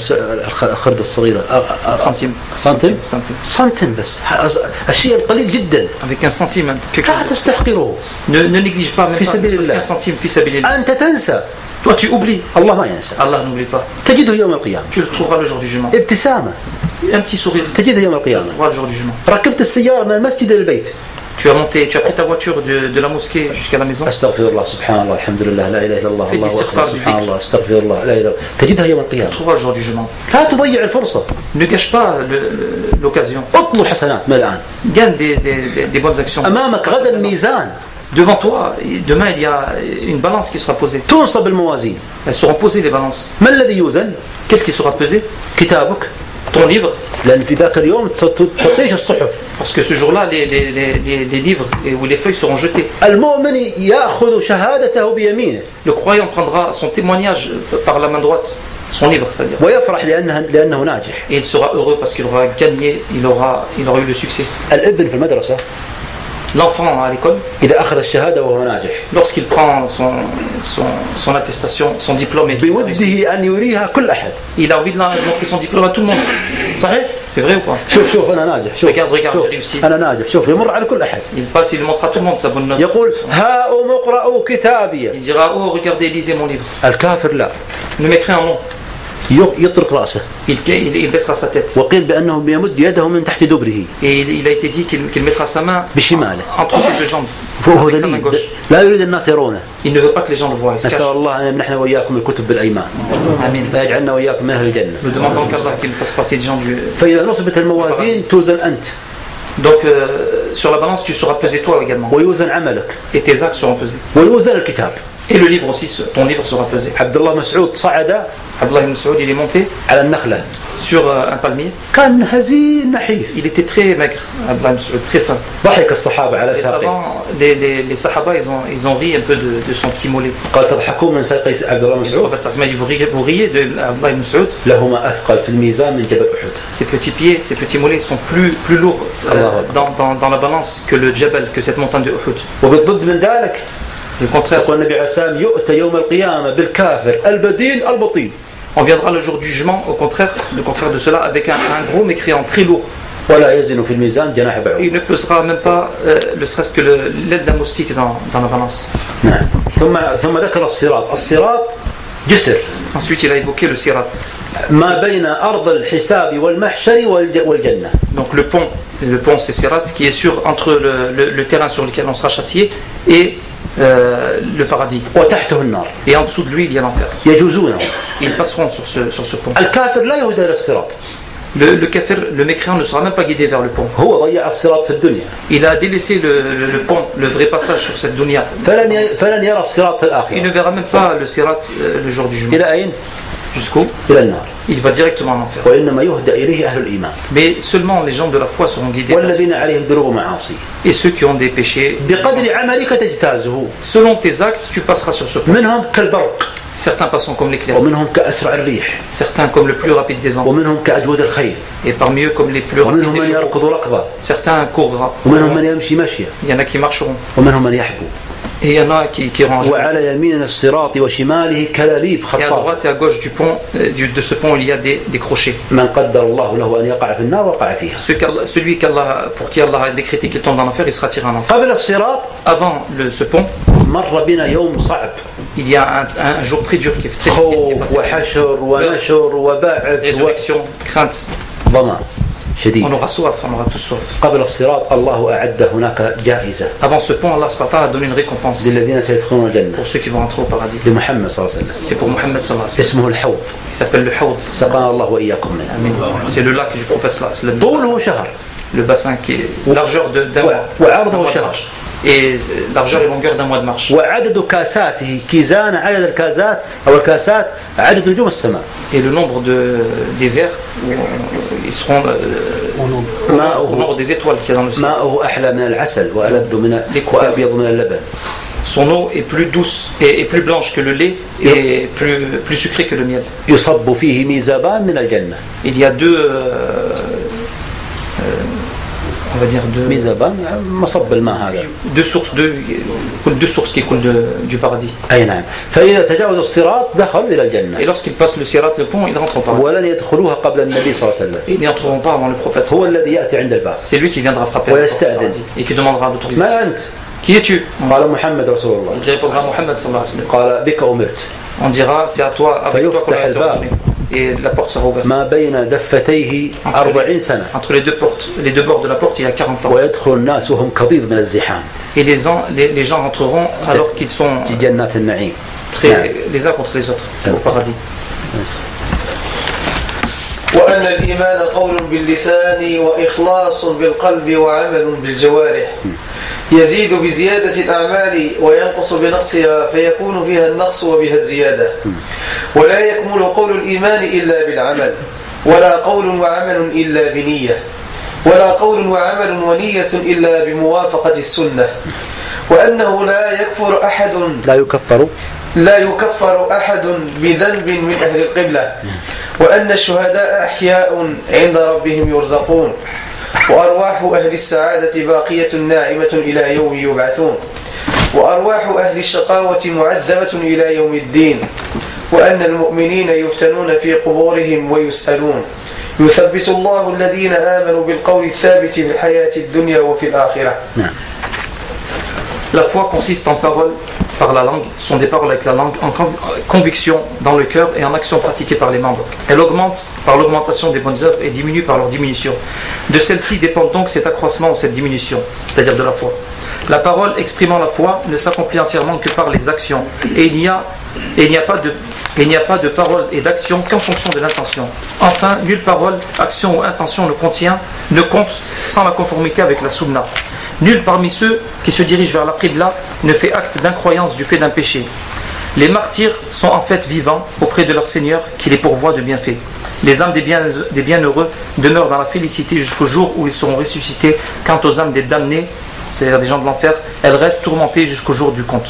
الخردة الصغيرة Centime. سنتيم Centime. سنتيم بس الشيء القليل جدا Avec un centime, hein, quelque لا chose. تستحقره. Ne néglige pas même في pas, سبيل ne serait-ce الله. qu'un centime, fi sabilillah. أنت تنسى Toi tu oublies, الله ما ينسى. Allah n'oublie pas. تجده يوم القيامة Tu le trouveras le jour du jugement. ابتسامة Un petit sourire, تجده يوم tu le القيامة. trouveras le jour du jugement. ركبت السيارة من المسجد إلى البيت. Tu as pris ta voiture de la mosquée jusqu'à la maison. أستغفر الله سبحان الله الحمد لله لا إله إلا الله Fais الله l'istighfar أكبر du سبحان dhikr. الله استغفر الله لا إله إلا الله. تجدها يوم Tu le القيامة. trouveras le jour du jugement. لا تضيع الفرصة. Ne gâche pas l'occasion. اطلب حسنات من الآن. Gagne des bonnes actions. أمامك غدا ميزان Devant toi, demain il y a une balance qui sera posée. تنصب الموازين. Elles seront posées les balances. ما الذي يوزن؟ Qu'est-ce qui sera pesé? كتابك. Ton livre. لأن في ذاك اليوم تطيش الصحف. Parce que ce jour-là, les livres ou les feuilles seront jetées. المؤمن يأخذ شهادته بيمينه. Le croyant prendra son témoignage par la main droite, son livre, c'est-à-dire. ويفرح لأنه ناجح. Et il sera heureux parce qu'il aura gagné, il aura eu le succès. الابن في المدرسة L'enfant à l'école, إذا أخذ الشهادة وهو ناجح lorsqu'il prend son attestation, son diplôme et qu'il réussit, بوده أن يريها كل أحد. il a envie de montrer son diplôme à tout le monde. صحيح؟ C'est vrai ou pas? شوف أنا ناجح. شوف Regarde, شوف j'ai réussi. أنا ناجح. شوف يمر على كل أحد. Il passe, il montre à tout le monde sa bonne note. يقول هاؤم اقرأوا كتابي. Il dira, oh regardez, lisez mon livre. الكافر لا Ne m'écris un nom. يطرق رأسه. Il baissera sa tête. وقيل بأنه يمد يده من تحت دبره Et il a été dit qu'il mettra sa main بشماله entre ses deux jambes. فهو avec sa main دليل gauche. لا يريد الناس يرونه. Il ne veut pas que les gens le voient. Il se نسأل cache. الله أن يمنحنا وإياكم الكتب بالأيمان Amin. لا يجعلنا وإياكم من أهل الجنة. Nous demandons qu'Allah qu'il fasse partie des gens du. فإذا نصبت الموازين توزن أنت Donc sur la balance, tu seras pesé toi également. ويوزن عملك Et tes actes seront pesés. ويوزن الكتاب. Et le livre aussi, ton livre sera pesé. عبد الله مسعود صعد Abdullah ibn Saoud, il est monté على النخلة sur un palmier. كان هزيل نحيف. Il était très maigre, Abdullah ibn Saoud, très fin. ضحك الصحابة على Les ساقه. savants, les sahaba, ils ont ri un peu de son petit mollet. قال تضحكون من ساق عبد الله Le مسعود prophète sallallahu alayhi wa sallam dit, vous riez de Abdullah ibn Saoud. لهما أثقل في الميزان من جبل أحد. Ces petits pieds, ces petits mollets sont plus lourds dans la balance que le Jabal, que cette montagne de Uhud. وبالضد من ذلك Le contraire, يقول النبي عليه السلام يؤتى يوم القيامة بالكافر البدين البطيء. on viendra le jour du jugement, au contraire, le contraire de cela, avec un gros mécréant très lourd. ولا يزن في الميزان جناح بعوض. Il ne pesera même pas, ne serait-ce que l'aile d'un moustique dans la balance. نعم. ثم ذكر الصراط. الصراط جسر Ensuite, il a évoqué le sirat. ما بين أرض الحساب والمحشر والجنة. Donc le pont c'est sirat, qui est entre le terrain sur lequel on sera châtié et le paradis. وتحته النار. Et en dessous de lui, il y a l'enfer. يجوزونه. Ils passeront sur ce pont. الكافر لا يهدى إلى الصراط. Le kafir, le mécréant ne sera même pas guidé vers le pont. هو ضيع الصراط في الدنيا. Il a délaissé le pont, le vrai passage sur cette dunya. فلن يرى الصراط في Il ne الآخرة. verra même pas le sirat le jour du jugement. إلى أين؟ Jusqu'où إلى النار. il va directement en enfer. وإنما يهدى إليه أهل الإيمان. Mais seulement les gens de la foi seront guidés. والذين عليهم ذنوب ومعاصي. Et ceux qui ont des péchés, بقدر عملك تجتازه. selon tes actes, tu passeras sur ce pont. منهم كالبرق. Certains passeront comme l'éclair, ومنهم كأسرع الريح. certains comme le plus rapide des vents, ومنهم كأجود الخيل. et parmi eux comme les plus rapides ومنهم des من chevaux. يركض ركضا. Certains courra, ومنهم من يمشي مشيا. il y en a qui marcheront, ومنهم من يحبو. et il y en a qui iront. وعلى يمين الصراط وشماله كلاليب Et à خطاف. droite et à gauche du pont, de ce pont, il y a des crochets. من قدر الله له أن يقع في النار وقع فيها. Celui pour qui Allah a décrété qu'il tombe dans l'enfer, il sera tiré en enfer. قبل الصراط Avant ce pont, مر بنا يوم صعب. il y a un jour très dur qui est très difficile, qui est خوف passé. وحشر ونشر وبعث Résurrection, crainte, وظما شديد. on aura soif, on aura tous soif. قبل الصراط الله أعد هناك جائزة Avant ce pont, Allah subhanahu wa ta'ala a donné une récompense للذين سيدخلون الجنة pour ceux qui vont entrer au paradis. لمحمد صلى الله عليه وسلم. C'est pour Mohammed sallallahu alayhi wa اسمه الحوض. sallam. Il s'appelle le Hawd. سقانا الله وإياكم منه. Amin. C'est le lac du prophète sallallahu alayhi wa sallam. طوله شهر Le bassin qui est largeur d'un mois. وعرضه d'un mois de شهر. marche. Et largeur et longueur d'un mois de marche. وعدد كاساته كيزان عدد الكاسات أو الكاسات عدد نجوم السماء. Et le nombre des verres, ils seront au nombre des étoiles qu'il y a dans le ciel. ماؤه أحلى من العسل وألذ من وأبيض من اللبن. Son eau est plus douce et plus blanche que le lait et plus sucrée que le miel. يصب فيه ميزابان من الجنة. Il y a on va dire ميزابان مصب الماء هذا. deux sources qui coulent du paradis. أي نعم. فإذا تجاوز الصراط دخلوا إلى الجنة. Et lorsqu'ils passent le sirat, le pont, ils rentrent au paradis. ولن يدخلوها قبل النبي صلى الله عليه وسلم. Ils n'y entreront pas avant le prophète. هو الذي يأتي عند الباب. C'est lui qui viendra frapper Ouais, à la porte du paradis et qui demandera l'autorisation. ما أنت؟ Qui es-tu? قال محمد رسول الله. Il répondra à Mohammed sallallahu alayhi wa sallam. قال بك أمرت. On dira c'est à toi, avec toi qu'on a été ordonné. Et la porte sera ouverte. ما بين دفتيه 40 سنة. Entre les deux bords de la porte, il y a 40 ans. ويدخل الناس وهم كضيض من الزحام. Et les gens entreront alors qu'ils sont في جنات النعيم. les uns contre les autres au paradis. وأن الإيمان قول باللسان وإخلاص بالقلب وعمل بالجوارح يزيد بزيادة الأعمال وينقص بنقصها فيكون فيها النقص وبها الزيادة ولا يكمل قول الإيمان إلا بالعمل ولا قول وعمل إلا بنية ولا قول وعمل ونية إلا بموافقة السنة وأنه لا يكفر أحد بذنب من أهل القبلة وأن الشهداء أحياء عند ربهم يرزقون وأرواح أهل السعادة باقية ناعمة إلى يوم يبعثون وأرواح أهل الشقاوة معذبة إلى يوم الدين وأن المؤمنين يفتنون في قبورهم ويسألون يثبت الله الذين آمنوا بالقول الثابت في الحياة الدنيا وفي الآخرة. La foi consiste en paroles par la langue, sont des paroles avec la langue, en conviction dans le cœur et en action pratiquée par les membres. Elle augmente par l'augmentation des bonnes œuvres et diminue par leur diminution. De celle-ci dépend donc cet accroissement ou cette diminution, c'est-à-dire de la foi. La parole exprimant la foi ne s'accomplit entièrement que par les actions. Et il n'y a pas de parole et d'action qu'en fonction de l'intention. Enfin, nulle parole, action ou intention ne compte sans la conformité avec la sunna. Nul parmi ceux qui se dirigent vers la qibla ne fait acte d'incroyance du fait d'un péché. Les martyrs sont en fait vivants auprès de leur Seigneur qui les pourvoit de bienfaits. Les âmes des bienheureux demeurent dans la félicité jusqu'au jour où ils seront ressuscités. Quant aux âmes des damnés, c'est-à-dire des gens de l'enfer, elles restent tourmentées jusqu'au jour du compte.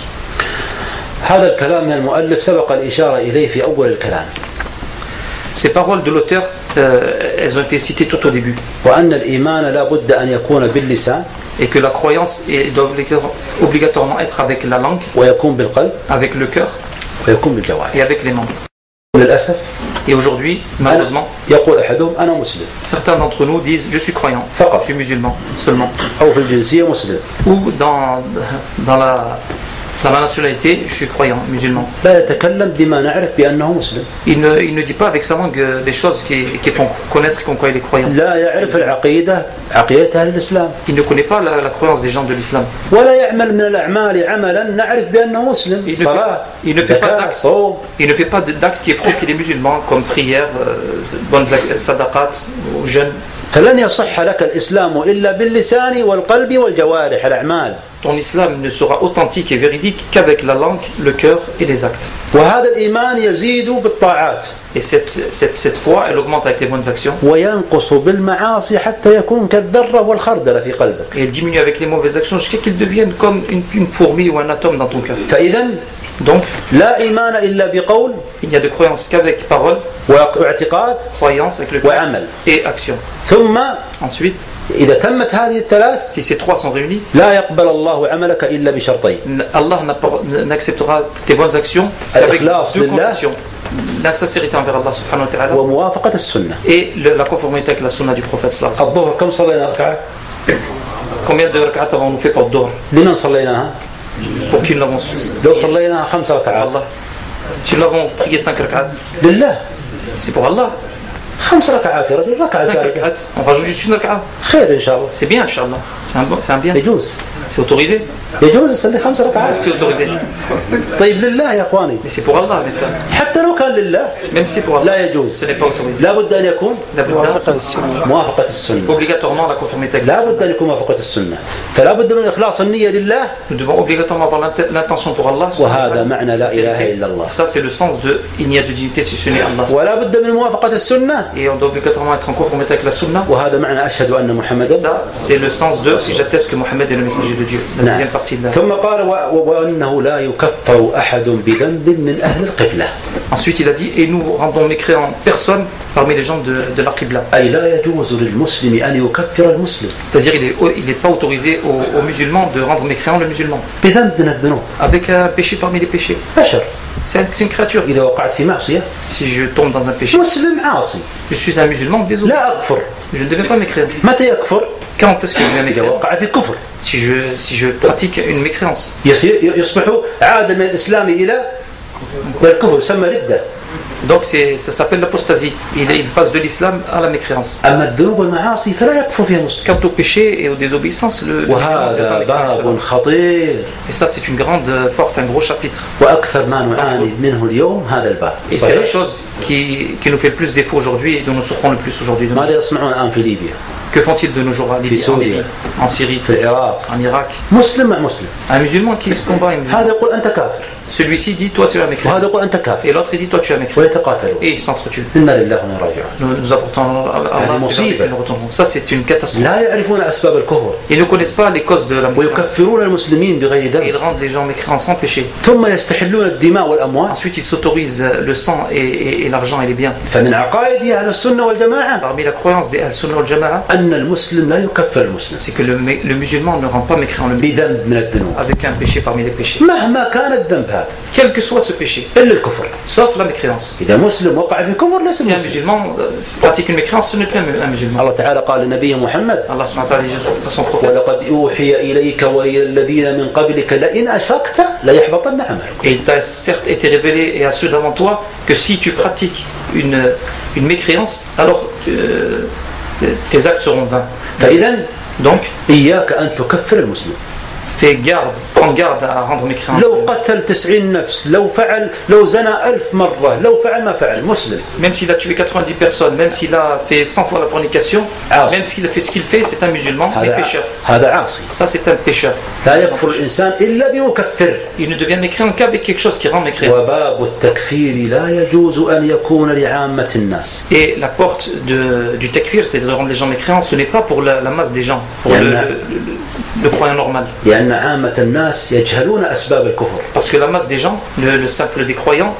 هذا الكلام من المؤلف سبق الإشارة إليه في أول الكلام. Ces paroles de l'auteur, elles ont été citées tout au début. وأن الإيمان لا بد أن يكون باللسان. Et que la croyance doit obligatoirement être avec la langue, ويكون بالقلب. Avec le cœur. ويكون بالجوارح. Et avec les membres. للأسف. Et aujourd'hui, malheureusement, يقول أحدهم أنا مسلم. Certains d'entre nous disent je suis croyant, فقط. Je suis musulman seulement. أو في الجنسية مسلم. Ou dans la nationalité, je suis croyant, musulman. لا يتكلم بما نعرف بأنه مسلم. Il ne dit pas avec sa langue des choses qui font connaître qu'en quoi il est croyant. لا يعرف العقيدة عقيدة أهل الإسلام. Il ne connaît pas la croyance des gens de l'islam. ولا يعمل من الأعمال عملا نعرف بأنه مسلم. صلاة. Il ne fait pas d'actes qui prouvent qu'il est musulman, comme prière, bonnes sadaqat ou jeûne. فلن يصح لك الإسلام إلا باللسان والقلب والجوارح الأعمال. Ton islam ne sera authentique et véridique qu'avec la langue, le cœur et les actes. وهذا الإيمان يزيد بالطاعات. Et cette foi, elle augmente avec les bonnes actions. وينقص بالمعاصي حتى يكون كالذرة والخردل في قلبك. Et elle diminue avec les mauvaises actions jusqu'à qu'ils deviennent comme une fourmi ou un atome dans ton cœur. فإذا Donc, لا إيمان إلا بقول. Il n'y a de croyance qu'avec parole. واعتقاد. Croyance avec le cœur. وعمل. Et action. ثم. Ensuite. إذا تمت هذه الثلاث. Si ces trois sont réunis. لا يقبل الله عملك إلا بشرطين. Allah n'acceptera tes bonnes actions qu'avec deux conditions. La sincérité envers Allah subhanahu wa ta'ala. وموافقة السنة. Et la conformité avec la sunna du prophète sallallahu alayhi wa sallam. الظهر كم صلينا ركعة؟ Combien de rak'at avons-nous fait pour Dhuhr? لمن صليناها؟ Pour qui nous l'avons لو صلينا 5 ركعات. Allah. Si nous avons prié 5 rak'at. لله. C'est pour Allah. 5 ركعات يا رجل. 5 rak'at. On rajoute juste une rak'at. خير إن شاء الله. C'est bien, Inch'Allah. C'est un bien. يجوز. C'est autorisé. يجوز يصلي 5 Est-ce ركعات. que c'est autorisé? طيب لله يا اخواني. Mais c'est pour Allah, mes frères. حتى لو كان لله. Même si c'est pour Allah. لا يجوز. Ce n'est pas autorisé. لا بد ان يكون موافقة السنة. Il faut obligatoirement la conformité avec لا بد ان يكون موافقة السنة. فلا بد من اخلاص النية لله. Nous devons obligatoirement avoir l'intention pour Allah. وهذا معنى لا اله الا الله. Ça c'est le sens de il n'y a de divinité si ce n'est Allah. ولا بد من موافقة السنة. Et on doit obligatoirement être en conformité avec la sunna. وهذا معنى اشهد ان محمدا. Ça c'est le sens de si j'atteste que Mohammed est le messager de Dieu. La deuxième partie de la. ثم قال وانه لا يكفر احد بذنب من اهل القبلة. Ensuite il a dit et nous rendons mécréants personne parmi les gens de la Qibla. أي لا يجوز للمسلم أن يكفر المسلم. C'est-à-dire il n'est pas autorisé aux musulmans de rendre mécréant le musulman. بذنب من الذنوب. Avec un péché parmi les péchés. بشر. C'est une créature. إذا وقعت في معصية. Si je tombe dans un péché. مسلم عاصي. Je suis un musulman désolé. لا أكفر. Je ne deviens pas mécréant. متى يكفر؟ Quand est-ce que je deviens إذا mécréant? وقع في كفر. Si je pratique une mécréance. يصبح عاد من الإسلام إلى الكفر يسمى ردة. Donc ça s'appelle l'apostasie. Il passe de l'islam à la mécréance. أما الذنوب والمعاصي فلا يكفر فيها مسلم. Quant au péché et aux désobéissances, le وهذا باب خطير. Et ça c'est une grande porte, un gros chapitre. وأكثر ما نعاني منه اليوم هذا الباب. Et c'est la chose qui nous fait le plus défaut aujourd'hui et dont nous souffrons le plus aujourd'hui. ماذا يصنعون الآن في ليبيا؟ Que font-ils de nos jours en Libye, en Syrie, en Irak? مسلم مع مسلم. Un musulman qui se combat, un musulman. هذا يقول أنت كافر. Celui-ci dit toi tu es un mécréant. وهذا يقول أنت كافر. Et l'autre il dit toi tu es un mécréant. ويتقاتلون. Et ils s'entretuent. إنا لله وإنا راجعون. Nous apportons Allah, c'est nous retournons. Ça c'est une catastrophe. لا يعرفون أسباب الكفر. Ils ne connaissent pas les causes de la mécréance. ويكفرون المسلمين بغير ذنب. Ils rendent les gens mécréants sans péché. ثم يستحلون الدماء والأموال. Ensuite ils s'autorisent le sang et l'argent et les biens. فمن عقائد أهل السنة والجماعة. Parmi la croyance des Ahl-Sunnah wal Jama'a. أن المسلم لا يكفر المسلم. C'est que le musulman ne rend pas mécréant le musulman. بذنب من الذنوب. Avec un péché parmi les péchés. مهما كان الذنب هذا. Quel que soit ce péché. إلا الكفر. Sauf la mécréance. إذا مسلم وقع في كفر ليس Si un musulman pratique une mécréance, ce n'est plus un musulman. الله تعالى قال لنبي محمد. Allah subhanahu wa ta'ala dit à son prophète. ولقد أوحي إليك وإلى الذين من قبلك لئن أشركت ليحبطن عملك. Et il t'a certes été révélé et à ceux d'avant toi que si tu pratiques une mécréance, alors tes actes seront vains. فإذا Donc, إياك أن تكفر المسلم. prends garde à rendre mécréant. لو قتل 90 نفس لو زنى 1000 مرة لو فعل ما فعل مسلم. Même s'il a tué 90 personnes, même s'il a fait 100 fois la fornication, même s'il a fait ce qu'il fait, c'est un musulman, un pécheur. هذا عاصي. Ça c'est un pécheur. لا يكفر الإنسان إلا بمكفر. Il ne devient mécréant qu'avec quelque chose qui rend mécréant. وباب التكفير لا يجوز أن يكون لعامة الناس. Et la porte du takfir, c'est de rendre les gens mécréants, ce n'est pas pour la masse des gens, pour le croyant normal. لأن عامة الناس يجهلون أسباب الكفر. Parce que la masse des gens, le simple des croyants,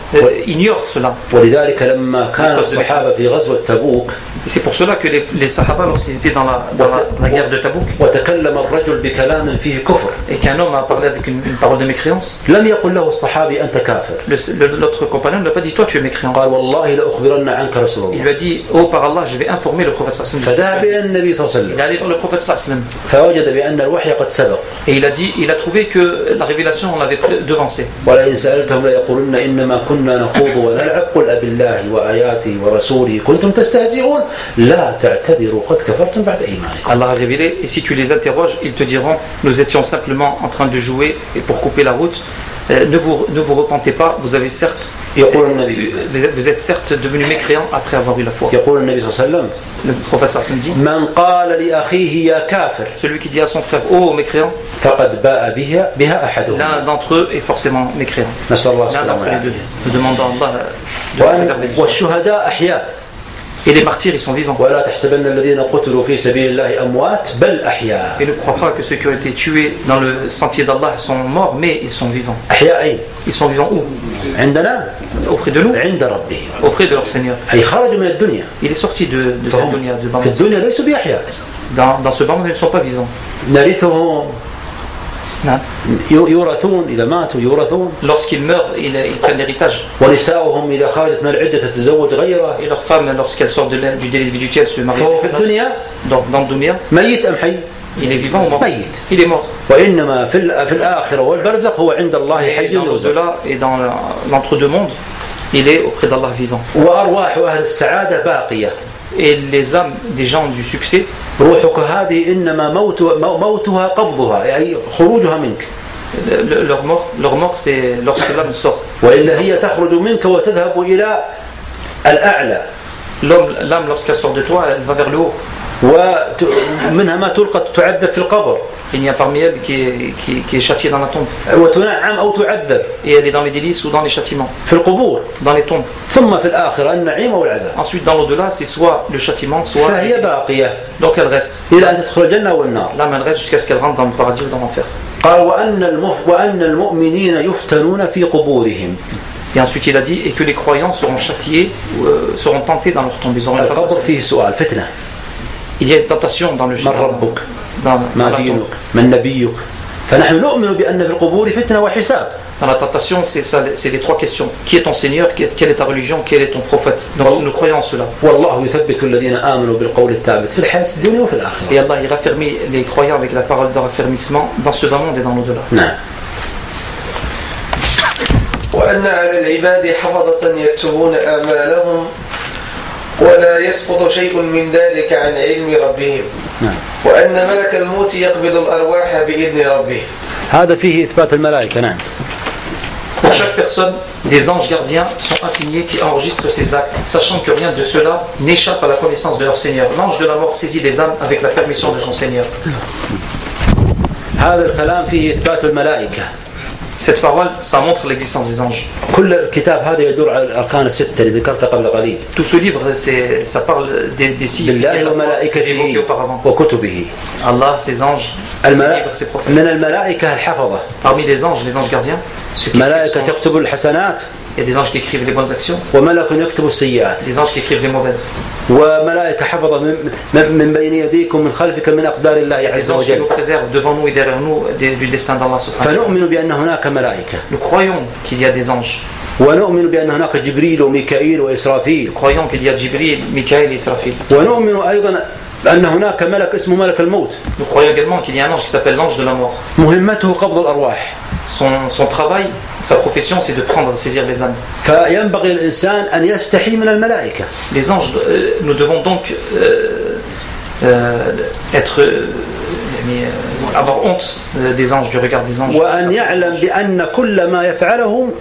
ignore cela. ولذلك لما كان الصحابة في غزوة تبوك. Et c'est pour cela que les Sahaba, lorsqu'ils étaient dans la guerre de Tabouk, وتكلم الرجل بكلام فيه كفر. Et qu'un homme a parlé avec une parole de mécréance, لم يقل له الصحابي أنت كافر. L'autre compagnon ne l'a pas dit toi tu es mécréant. قال والله لأخبرن عنك رسول الله. Il lui a dit oh par Allah je vais informer le prophète sallallahu alayhi wa sallam. فذهب إلى النبي صلى الله عليه وسلم. Il est allé voir le prophète sallallahu alayhi wa sallam. فوجد بأن الوحي قد سبق. Et il a trouvé que la révélation on l'avait devancé. ولئن سألتهم ليقولن إنما كنا نخوض ونلعب قل أبالله وآياته ورسوله كنتم تستهزئون لا تعتذروا قد كفرتم بعد إيمانكم. Allah a révélé et si tu les interroges ils te diront nous étions simplement en train de jouer et pour couper la route. Ne vous repentez pas, vous avez certes, vous êtes certes devenu mécréant après avoir eu la foi. Le prophète sallallahu alayhi wa sallam dit celui qui dit à son frère oh mécréant, l'un d'entre eux est forcément mécréant. L'un d'entre les deux. Nous demandons à Allah de préserver du soi. Et les martyrs, ils sont vivants. Et ne crois pas que ceux qui ont été tués dans le sentier d'Allah sont morts, mais ils sont vivants. Ils sont vivants où? Auprès de nous, auprès de leur Seigneur. Il est sorti de cette dunya, de Bamou. Dans ce Bamou, ils ne sont pas vivants. Lorsqu'ils meurent, ils prennent l'héritage. Et leurs femmes, lorsqu'elles sortent du délai de vie, elles se marient. Donc dans le dunya, il est vivant ou mort? Il est mort. Et dans l'au-delà et dans l'entre-deux mondes, il est auprès d'Allah vivant. Et les âmes des gens du succès, leur mort c'est lorsque l'âme sort. L'âme lorsqu'elle sort de toi, elle va vers le haut. Il n'y a parmi elles qui est châtiée dans la tombe. Et elle est dans les délices ou dans les châtiments. Dans les tombes. Ensuite dans l'au-delà c'est soit le châtiment soit donc elle reste. L'âme elle reste jusqu'à ce qu'elle rentre dans le paradis ou dans l'enfer. Et ensuite il a dit et que les croyants seront châtiés, seront tentés dans leur tombe. Ils auront une tentation. Il y a une tentation dans le jardin. Dans la tentation, c'est les trois questions. Qui est ton Seigneur? Quelle est ta religion? Quel est ton prophète? Donc nous croyons en cela. Et Allah il raffermit les croyants avec la parole de raffermissement dans ce bas monde et dans l'au-delà. وأن على العباد حفظة يكتبون أعمالهم ولا يسقط شيء من ذلك عن علم ربهم وأن ملك الموت يقبض الأرواح بإذن ربه. هذا فيه إثبات الملائكة. نعم. Pour chaque personne, des anges gardiens sont assignés qui enregistrent ses actes, sachant que rien de cela n'échappe à la connaissance de leur Seigneur. L'ange de la mort saisit les âmes avec la permission de son Seigneur. هذا الكلام فيه إثبات الملائكة. Cette parole, ça montre l'existence des anges. Tout ce livre, ça parle des signes évoqués auparavant. Allah, ses anges, ses livres, ses prophètes. Parmi les anges gardiens, il y a des anges qui écrivent les bonnes actions, des anges qui écrivent les mauvaises. Des anges qui nous préservent devant nous et derrière nous du destin d'Allah. Nous croyons qu'il y a des anges. Nous croyons qu'il y a Jibril, Mikaël et Israfil. Nous croyons également qu'il y a un ange qui s'appelle l'ange de la mort. Son travail, sa profession, c'est de saisir les âmes. Les anges, nous devons donc être avoir honte des anges, du regard des anges. وأن يعلم بأن كل ما يفعله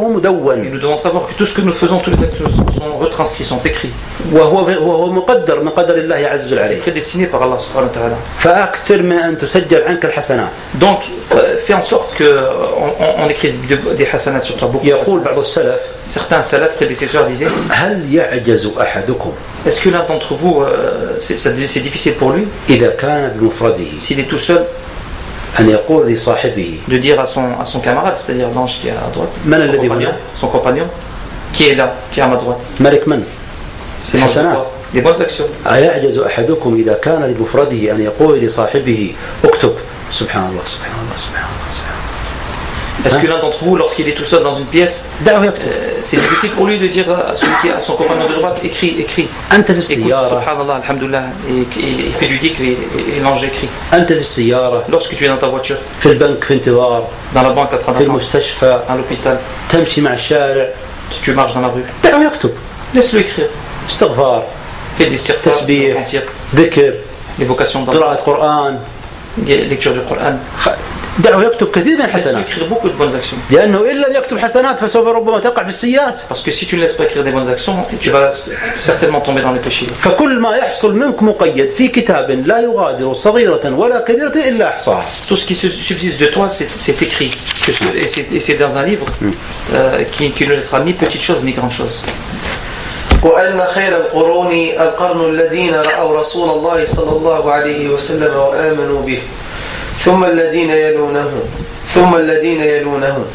مدون. Et nous devons savoir que tout ce que nous faisons, tous les actes sont retranscrits, sont écrits. وهو مقدر من قدر الله عز وجل. C'est prédestiné par Allah subhanahu wa ta'ala. فأكثر من أن تسجل عنك الحسنات. Donc, fais en sorte qu'on écrive des hasanats sur toi. يقول بعض السلف. Certains salafs prédécesseurs disaient. هل يعجز أحدكم. Est-ce que l'un d'entre vous, c'est difficile pour lui? إذا كان بمفرده. S'il est tout seul. أن يقول لصاحبه. De dire à son camarade, c'est-à-dire l'ange qui est à droite. من الذي هنا؟ Son compagnon. Qui est là, qui est à ma droite. ملك من؟ C'est الحسنات. Des bonnes actions. أيعجز أحدكم إذا كان لمفرده أن يقول لصاحبه اكتب سبحان الله سبحان الله سبحان الله سبحان الله. Est-ce que l'un d'entre vous, lorsqu'il est tout seul dans une pièce, c'est difficile pour lui de dire à celui qui est à son compagnon de droite, écris. Écoute, subhanallah, alhamdulillah, et il fait du dhikr et l'ange écrit. Lorsque tu es dans ta voiture, dans la banque à travailler, à l'hôpital, tu marches dans la rue, laisse-le écrire. Fais des istighfar, l'évocation d'Allah, lecture du Coran. دعه يكتب كثير من الحسنات. لأنه إن لم يكتب حسنات فسوف ربما تقع في السيئات. Parce que si tu ne laisses pas écrire des bonnes actions, tu vas certainement tomber dans les péchés. فكل ما يحصل منك مقيد في كتاب لا يغادر صغيرة ولا كبيرة إلا أحصاها. Tout ce qui se subsiste de toi, c'est écrit. Et c'est dans un livre qui ne laissera ni petite chose ni grande chose. وأن خير القرون القرن الذين رأوا رسول الله صلى الله عليه وسلم وآمنوا به ثم الذين يلونهم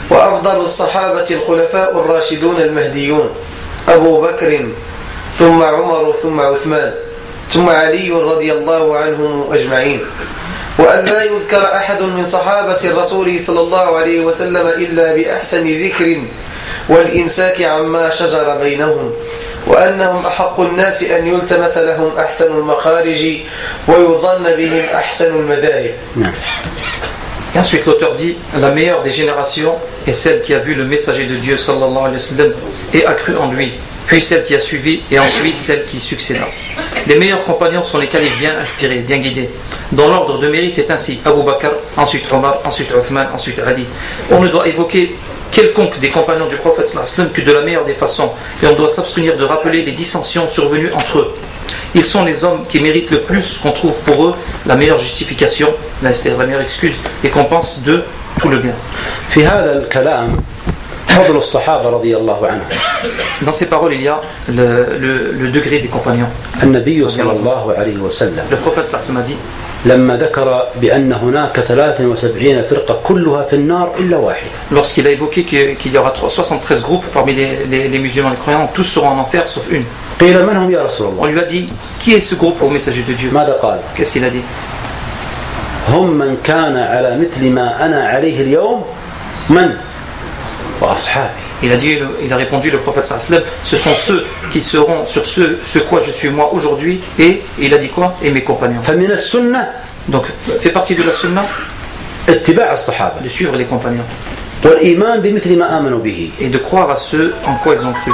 وأفضل الصحابة الخلفاء الراشدون المهديون أبو بكر ثم عمر ثم عثمان ثم علي رضي الله عنهم أجمعين وأن لا يذكر أحد من صحابة الرسول صلى الله عليه وسلم إلا بأحسن ذكر والإمساك عما شجر بينهم وأنهم أحق الناس أن يلتمس لهم أحسن المخارج ويظن بهم أحسن المذاهب. Et ensuite l'auteur dit, la meilleure des générations est celle qui a vu le messager de Dieu sallallahu alayhi wa sallam et a cru en lui, puis celle qui a suivi et ensuite celle qui succéda. Les meilleurs compagnons sont les califes bien inspirés, bien guidés, dont l'ordre de mérite est ainsi: Abu Bakr, ensuite Omar, ensuite Uthman, ensuite Ali. On ne doit évoquer quelconque des compagnons du prophète sallallahu alayhi wa sallam que de la meilleure des façons, et on doit s'abstenir de rappeler les dissensions survenues entre eux. Ils sont les hommes qui méritent le plus qu'on trouve pour eux la meilleure justification, c'est-à-dire la meilleure excuse, et qu'on pense de tout le bien. Dans ces paroles, il y a le degré des compagnons. Le prophète sallallahu alayhi wa sallam a dit: لما ذكر بأن هناك 73 فرقة كلها في النار إلا واحدة. Lorsqu'il a évoqué qu'il y aura 73 groupes parmi les musulmans et les croyants, tous seront en enfer sauf une. قيل من هم يا رسول الله. On lui a dit: qui est ce groupe au messager de Dieu? ماذا قال؟ Qu'est-ce qu'il a dit? هم من كان على مثل ما أنا عليه اليوم من وأصحابي. Il a répondu, le prophète sallallahu alayhi wa sallam, ce sont ceux qui seront sur ce quoi je suis moi aujourd'hui, et il a dit quoi? Et mes compagnons. Donc, fait partie de la sunna de suivre les compagnons. Et de croire à ceux en quoi ils ont cru.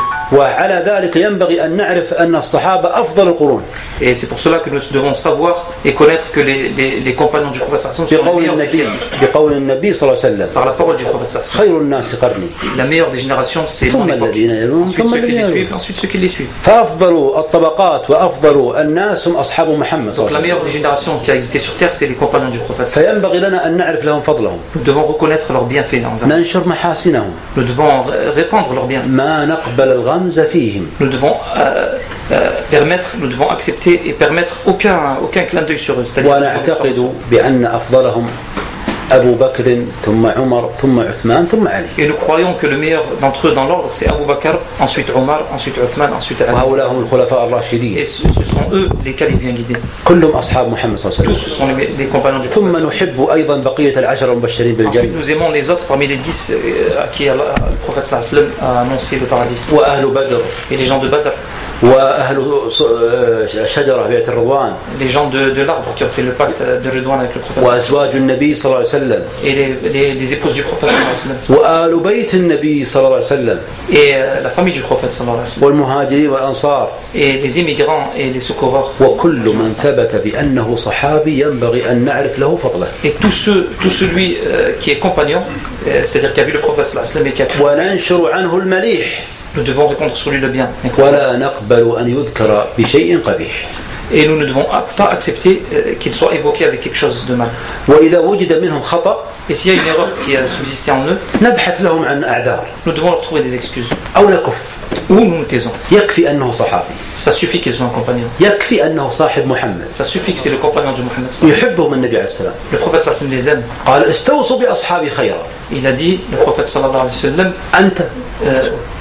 Et c'est pour cela que nous devons savoir et connaître que les compagnons du prophète sallallahu alayhi wa sallam sont les meilleurs. Par la parole du prophète sallallahu alayhi wa sallam. La meilleure des générations, c'est mon époque. Ensuite ceux qui les suivent, ensuite ceux qui les suivent. Donc la meilleure des générations qui a existé sur terre, c'est les compagnons du prophète sallallahu alayhi wa sallam. Nous devons reconnaître leurs bienfaits envers. Nous devons répandre leurs biens. Nous devons nous devons accepter et permettre aucun clin d'œil sur eux. Et nous croyons que le meilleur d'entre eux dans l'ordre, c'est Abu Bakr, ensuite Omar, ensuite Uthman, ensuite Ali. Et ce sont eux les califes bien guidés. Tous ce sont les compagnons du prophète. Ensuite nous aimons les autres parmi les 10 à qui le prophète sallallahu alayhi wa sallam a annoncé le paradis. Et les gens de Badr. وأهل الشجرة بيت الرضوان les gens de l'arbre qui ont fait le pacte de Ridwan avec le prophète وأزواج النبي صلى الله عليه وسلم et les épouses du prophète sallallahu alayhi wa sallam وآل بيت النبي صلى الله عليه وسلم et la famille du prophète sallallahu alayhi wa sallam والمهاجرين والأنصار et les immigrants et les secoureurs وكل من ثبت بأنه صحابي ينبغي أن نعرف له فضله et tout celui qui est compagnon, c'est-à-dire qui a vu le prophète sallallahu alayhi wa sallam et qui a وننشر عنه المليح nous devons répondre sur lui le bien ولا نقبل أن يذكر بشيء قبيح et nous ne devons pas accepter qu'il soit évoqué avec quelque chose de mal. وإذا وجد منهم خطأ Et s'il y a une erreur qui a subsisté en eux, نبحث لهم عن أعذار nous devons leur trouver des excuses أو نكف ou nous nous taisons. يكفي أنه صحابي Ça suffit qu'ils soient un compagnon. يكفي أنه صاحب محمد Ça suffit que c'est le compagnon du Mohammed sallallahu alayhi wa sallam. يحبهم النبي عليه السلام Le prophète sallallahu alayhi wa sallam les aime. قال استوصوا بأصحابي خيرا Il a dit, le prophète sallallahu alayhi wa sallam, أنت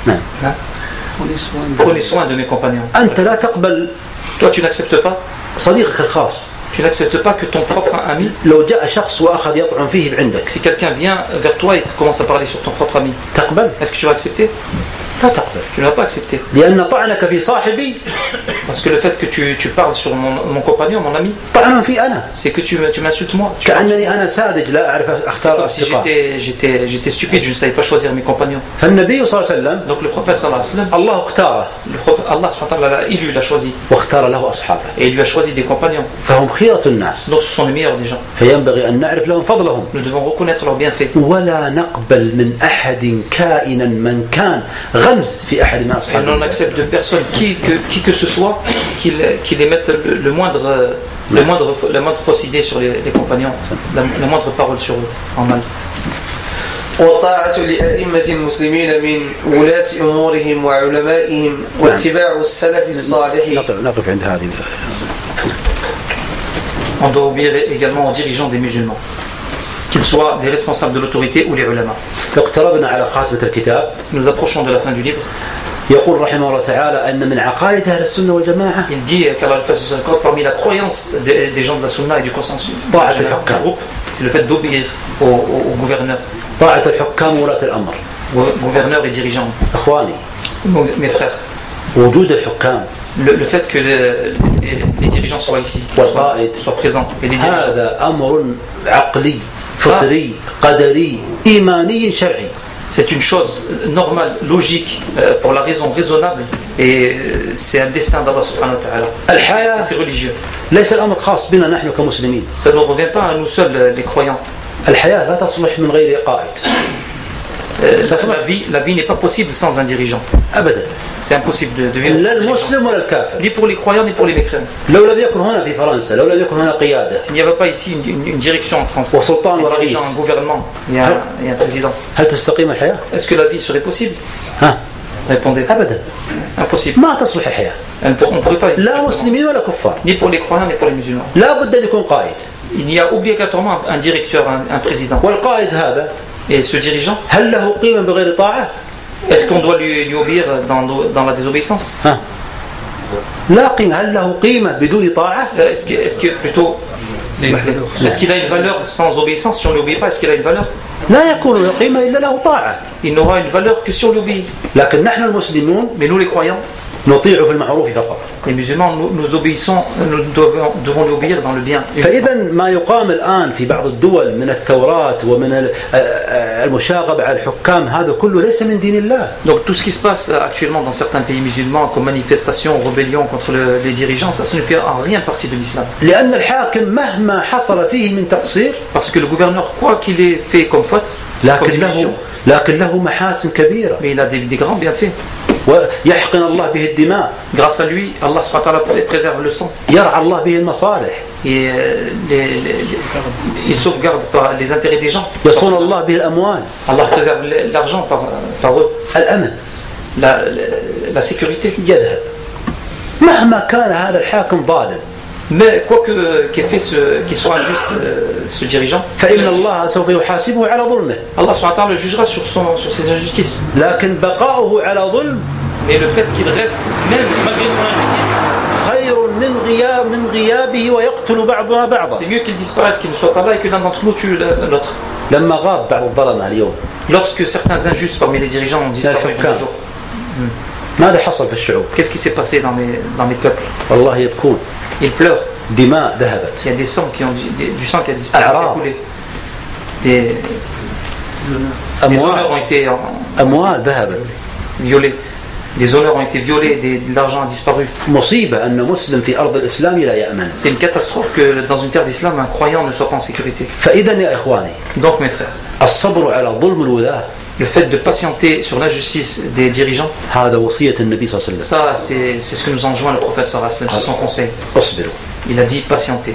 نعم prenez soin de mes compagnons. أنت لا تقبل Toi tu n'acceptes pas صديقك الخاص Tu n'acceptes pas que ton propre ami, لو جاء شخص وأخذ يطعن فيه عندك si quelqu'un vient vers toi et commence à parler sur ton propre ami, تقبل est-ce que tu vas accepter? لا تقبل Tu ne vas pas accepter. لأن طعنك في صاحبي Parce que le fait que tu parles sur mon compagnon, mon ami, طعن في أنا c'est que tu m'insultes moi. كأنني أنا ساذج لا أعرف أختار Comme si أصدقاء j'étais stupide, je ne savais pas choisir mes compagnons. فالنبي صلى الله عليه وسلم Donc le prophète sallallahu alayhi wa sallam, الله اختاره le prophète, Allah subhanahu wa ta'ala l'a élu, l'a choisi. واختار له أصحابه Et il lui a choisi des compagnons. فهم خيرة الناس Donc ce sont les meilleurs des gens. فينبغي أن نعرف لهم فضلهم Nous devons reconnaître leurs bienfaits. ولا نقبل من أحد كائنا من كان غمز في أحد من Et أصحاب on النبي. accepte de personne, qui que ce soit, qu'il émette le moindre fausse idée sur les compagnons, la moindre parole sur eux, en mal. والطاعة لأئمة المسلمين من ولاة أمورهم وعلمائهم واتباع السلف الصالح. نقف عند هذه. On doit obéir également aux dirigeants des musulmans, qu'ils soient des responsables de l'autorité ou les ulama. اقتربنا على خاتمة الكتاب. Nous approchons de la fin du livre. يقول رحمه الله تعالى أن من عقائد أهل السنة والجماعة Il dit qu'Allah le fait parmi la croyance des gens de la sunna et du consensus du groupe, c'est le fait d'obéir aux gouverneurs. طاعة الحكام وولاة الأمر. Gouverneurs et dirigeants. إخواني. Mes frères. وجود الحكام. Le fait que les dirigeants soient ici, soient présents, et les dirigeants. هذا أمر عقلي فطري قدري إيماني شرعي. C'est une chose normale, logique, pour la raison raisonnable, et c'est un destin d'Allah subhanahu wa ta'ala. C'est religieux. ليس الأمر خاص بنا نحن كمسلمين. Ça ne revient pas à nous seuls, les croyants. الحياة لا تصلح من غير قائد. La vie n'est pas possible sans un dirigeant. أبدا. C'est impossible de vivre لا المسلم ولا الكافر. Ni pour les croyants ni pour les mécréants. لو لم يكن هنا في فرنسا لو لم يكن هنا قيادة. S'il n'y avait pas ici une direction en France, وسلطان ورئيس. un gouvernement et un président. هل تستقيم الحياة؟ Est-ce que la vie serait possible? ها. Répondez. أبدا. Impossible. ما تصلح الحياة. On ne pourrait pas. لا مسلمين ولا كفار. Ni pour les croyants ni pour les musulmans. لا بد أن يكون قائد. Il y a obligatoirement un directeur, un président. والقائد هذا Et ce dirigeant, هل له قيمة بغير طاعة؟ est-ce qu'on doit lui obéir dans la désobéissance? ها. لا قيمة. هل له قيمة بدون طاعة؟ Est-ce que plutôt, est-ce qu'il a une valeur sans obéissance? Si on ne l'obéit pas, est-ce qu'il a une valeur? لا يكون له قيمة إلا له طاعة. Il n'aura une valeur que si on l'obéit. لكن نحن المسلمون Mais nous les croyants, نطيع في المعروف فقط. les musulmans, nous obéissons, nous devons lui obéir dans le bien. فإذا ما يقام الآن في بعض الدول من الثورات ومن المشاغبة على الحكام هذا كله ليس من دين الله. Donc tout ce qui se passe actuellement dans certains pays musulmans comme manifestations, rébellions contre les dirigeants, ça ne fait en rien partie de l'islam. لأن الحاكم مهما حصل فيه من تقصير Parce que le gouverneur, quoi qu'il ait fait comme faute, comme diminution, لكن له محاسن كبيرة. mais il a des grands bienfaits. ويحقن الله به الدماء. Grâce à lui, Allah subhanahu wa ta'ala préserve le sang. يرعى الله به المصالح. Et il sauvegarde les intérêts des gens. يصون الله به الأموال. Allah préserve l'argent par eux. الأمن. La sécurité. يذهب. مهما كان هذا الحاكم ظالم. Mais quoi qu'il soit injuste, ce dirigeant, فإن الله سوف يحاسبه على ظلمه. Allah subhanahu wa ta'ala le jugera sur ses injustices. لكن بقاؤه على ظلم. Et le fait qu'il reste, même malgré son injustice, خير من غيابه ويقتل بعضنا بعضا. c'est mieux qu'il disparaisse, qu'il ne soit pas là et que l'un d'entre nous tue l'autre. لما غاب بعض الظلمة اليوم. Lorsque certains injustes parmi les dirigeants ont disparu de nos jours, ماذا حصل في الشعوب؟ Qu'est-ce qui s'est passé dans les peuples? والله يبكون. Ils pleurent. دماء ذهبت. Il y a des sangs qui ont du sang qui a disparu, coulé. Des honneurs ont été أموال ذهبت. violés. Des honneurs ont été violés, l'argent a disparu. مصيبة أن مسلم في أرض الإسلام لا يأمن. C'est une catastrophe que dans une terre d'islam, un croyant ne soit pas en sécurité. فإذا يا إخواني. Donc mes frères, الصبر على ظلم الولاة. le fait de patienter sur l'injustice des dirigeants, هذا وصية النبي صلى الله عليه وسلم. ça c'est ce que nous enjoint le prophète sallallahu alayhi wa sallam, c'est son conseil. اصبروا. Il a dit patienter.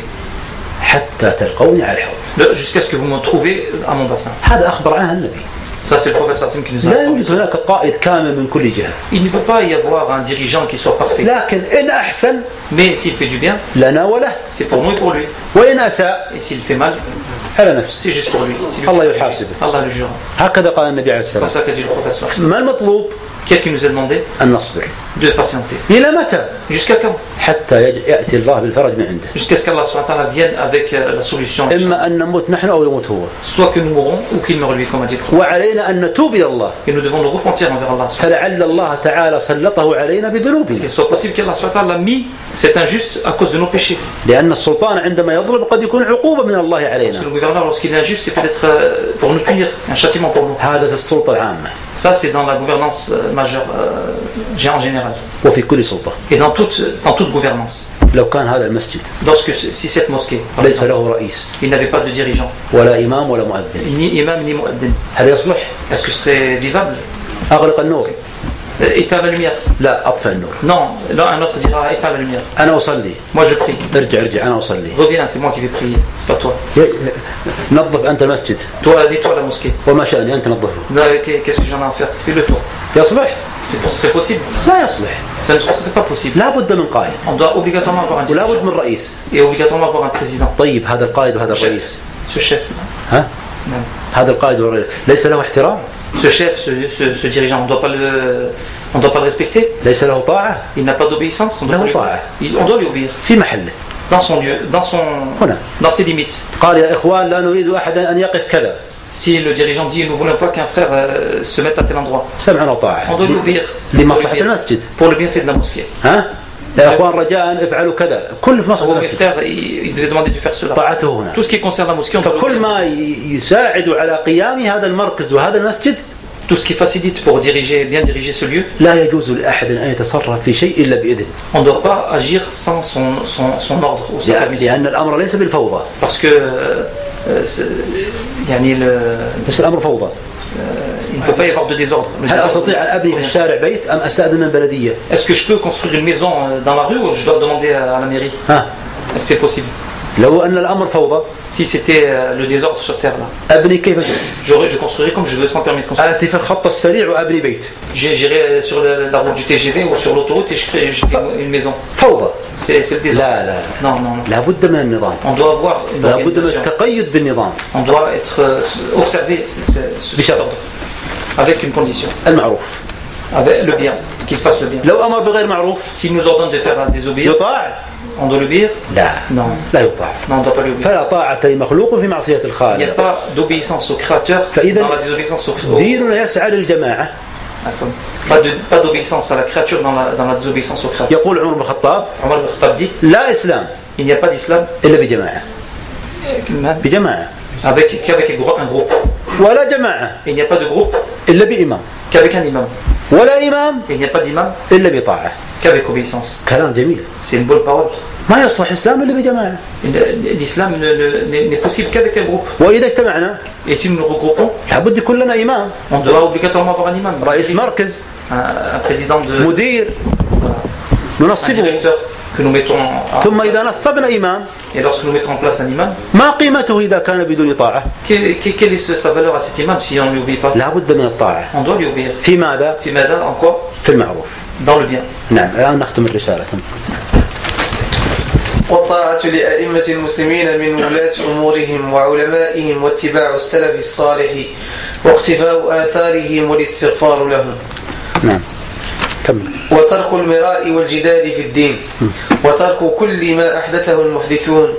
حتى تلقوني على الحوض. Jusqu'à ce que vous me trouvez à mon bassin. هذا أخبر عنه النبي. Ça c'est le prophète sallallahu alayhi wa sallam qui nous a لا informé. يوجد هناك قائد كامل من كل جهة. Il ne peut pas y avoir un dirigeant qui soit parfait. لكن إن أحسن Mais s'il fait du bien, لنا وله. c'est pour nous et pour lui. وإن أساء Et s'il fait mal, على نفسه. c'est juste pour lui. الله يحاسبه. Allah le jure. هكذا قال النبي عليه Comme السلام. ça qu'a dit le prophète sallallahu alayhi wa ما المطلوب؟ sallam. Qu'est-ce qu'il nous a demandé? أن نصبر. De patienter. إلى متى؟ Jusqu'à quand? حتى يأتي الله بالفرج من عنده. Jusqu'à ce qu'Allah subhanahu wa ta'ala vienne avec la solution. إما أن نموت نحن أو يموت هو. Soit que nous mourrons ou qu'il meure lui, comme a dit le prophète. وعلينا أن نتوب إلى الله. Et nous devons nous repentir envers Allah. فلعل الله تعالى سلطه علينا بذنوبنا. Qu'il soit possible qu'Allah subhanahu wa ta'ala l'a mis, c'est injuste à cause de nos péchés. لأن السلطان عندما يظلم قد يكون عقوبة من الله Parce علينا. que le gouverneur, lorsqu'il est injuste, c'est peut-être pour nous punir, un châtiment pour nous. هذا في السلطة العامة. Ça, c'est dans la gouvernance majeure, en général. وفي كل سلطة. Et dans toute gouvernance. لو كان هذا المسجد Si cette mosquée, par ليس exemple, له رئيس il n'avait pas de dirigeant, ولا إمام ولا مؤذن، ni imam ni muaddin, هل يصلح؟ est-ce que ce serait vivable? أغلق النور. Éteins la lumière. لا أطفئ النور. Non, là un autre dira éteins la lumière. أنا أصلي. Moi je prie. ارجع أنا أصلي. Reviens, c'est moi qui vais prier, c'est pas toi. نظف أنت المسجد. Toi, nettoie la mosquée. وما شأني أنت نظفه. Qu'est-ce que j'en ai à faire? Fais-le toi. يصلح؟ C'est possible. لا يصلح. Ça ne serait pas possible. لا بد من قائد. On doit obligatoirement avoir un ولا بد dirigeant. من رئيس. Et obligatoirement avoir un président. طيب هذا القائد وهذا الرئيس. Ce chef. ها؟ هذا القائد والرئيس ليس له احترام. Ce chef, ce dirigeant, on ne doit pas le respecter. ليس له طاعة. Il n'a pas d'obéissance. On doit lui obéir. في محله. Dans son lieu, هنا. dans ses limites. قال يا إخوان لا نريد أحدا أن يقف كذا. Si le dirigeant dit nous ne voulons pas qu'un frère se mette à tel endroit, سمعا وطاعة. on doit lui obéir. لمصلحة المسجد. Pour le bienfait de la mosquée. ها؟ يا إخوان رجاء افعلوا كذا. كل في مصلحة Mes المسجد. frères, il vous est demandé de faire cela. طاعته هنا. Tout ce qui concerne la mosquée, on doit فكل ما يساعد على قيام هذا المركز وهذا المسجد tout ce qui facilite pour bien diriger ce lieu. لا يجوز لأحد أن يتصرف في شيء إلا بإذن. On ne doit pas agir sans son ordre ou sa permission. لأن الأمر ليس بالفوضى. Parce que بس الأمر فوضى. il ne peut pas y avoir de désordre. هل أستطيع أن أبني في الشارع بيت أم أستأذن من البلدية؟ Est-ce que je peux construire une maison dans la rue ou je dois demander à la mairie? ها. Est-ce que c'est possible? لو أن الأمر فوضى. Si c'était le désordre sur terre là. أبني كيف شئت. Je construirais comme je veux sans permis de construire. آتي في الخط السريع وأبني بيت. J'irai sur la route du TGV ou sur l'autoroute et je crée une maison. فوضى. C'est le désordre. لا. Non. لا بد من النظام. On doit avoir une لا بد من organisation. التقيد بالنظام. On doit observer cet ordre avec une condition. المعروف. Avec le bien, qu'il fasse le bien. لو أمر بغير معروف. S'il nous ordonne de faire la désobéir, يطاع. on doit l'obéir? لا. Non. لا يطاع. Non, on ne doit pas l'obéir. فلا طاعة لمخلوق في معصية Il n'y a الخالق. pas d'obéissance au créateur فإذا dans la désobéissance au créateur. ديننا يسعى للجماعة. Pas d'obéissance à la créature dans la désobéissance au créateur. يقول عمر بن الخطاب Omar ibn Khattab dit لا إسلام il n'y a pas d'islam إلا بجماعة. بجماعة. qu'avec un groupe. ولا جماعة Il n'y a pas de groupe إلا بإمام. qu'avec un imam. ولا إمام Il n'y a pas d'imam إلا بطاعة. qu'avec obéissance. كلام جميل. C'est une bonne parole. ما يصلح إسلام إلا بجماعة. L'islam n'est possible qu'avec un groupe. وإذا اجتمعنا Et si nous nous regroupons, لابد يكون لنا إمام. on doit obligatoirement avoir un imam. رئيس مركز. Un président de. مدير. Un ننصبه. directeur que nous mettons ثم إذا نصبنا إمام Et lorsque nous mettons en place un imam, ما قيمته إذا كان بدون طاعة. quelle est sa valeur à cet imam si on ne lui obéit pas? لابد من الطاعة. On doit lui obéir. في ماذا؟ Fi mada, en quoi? في المعروف. Dans le bien. نعم الآن نختم الرسالة. والطاعة لأئمة المسلمين من ولاة أمورهم وعلمائهم واتباع السلف الصالح واقتفاء آثارهم والاستغفار لهم. نعم كمل. وترك المراء والجدال في الدين وترك كل ما أحدثه المحدثون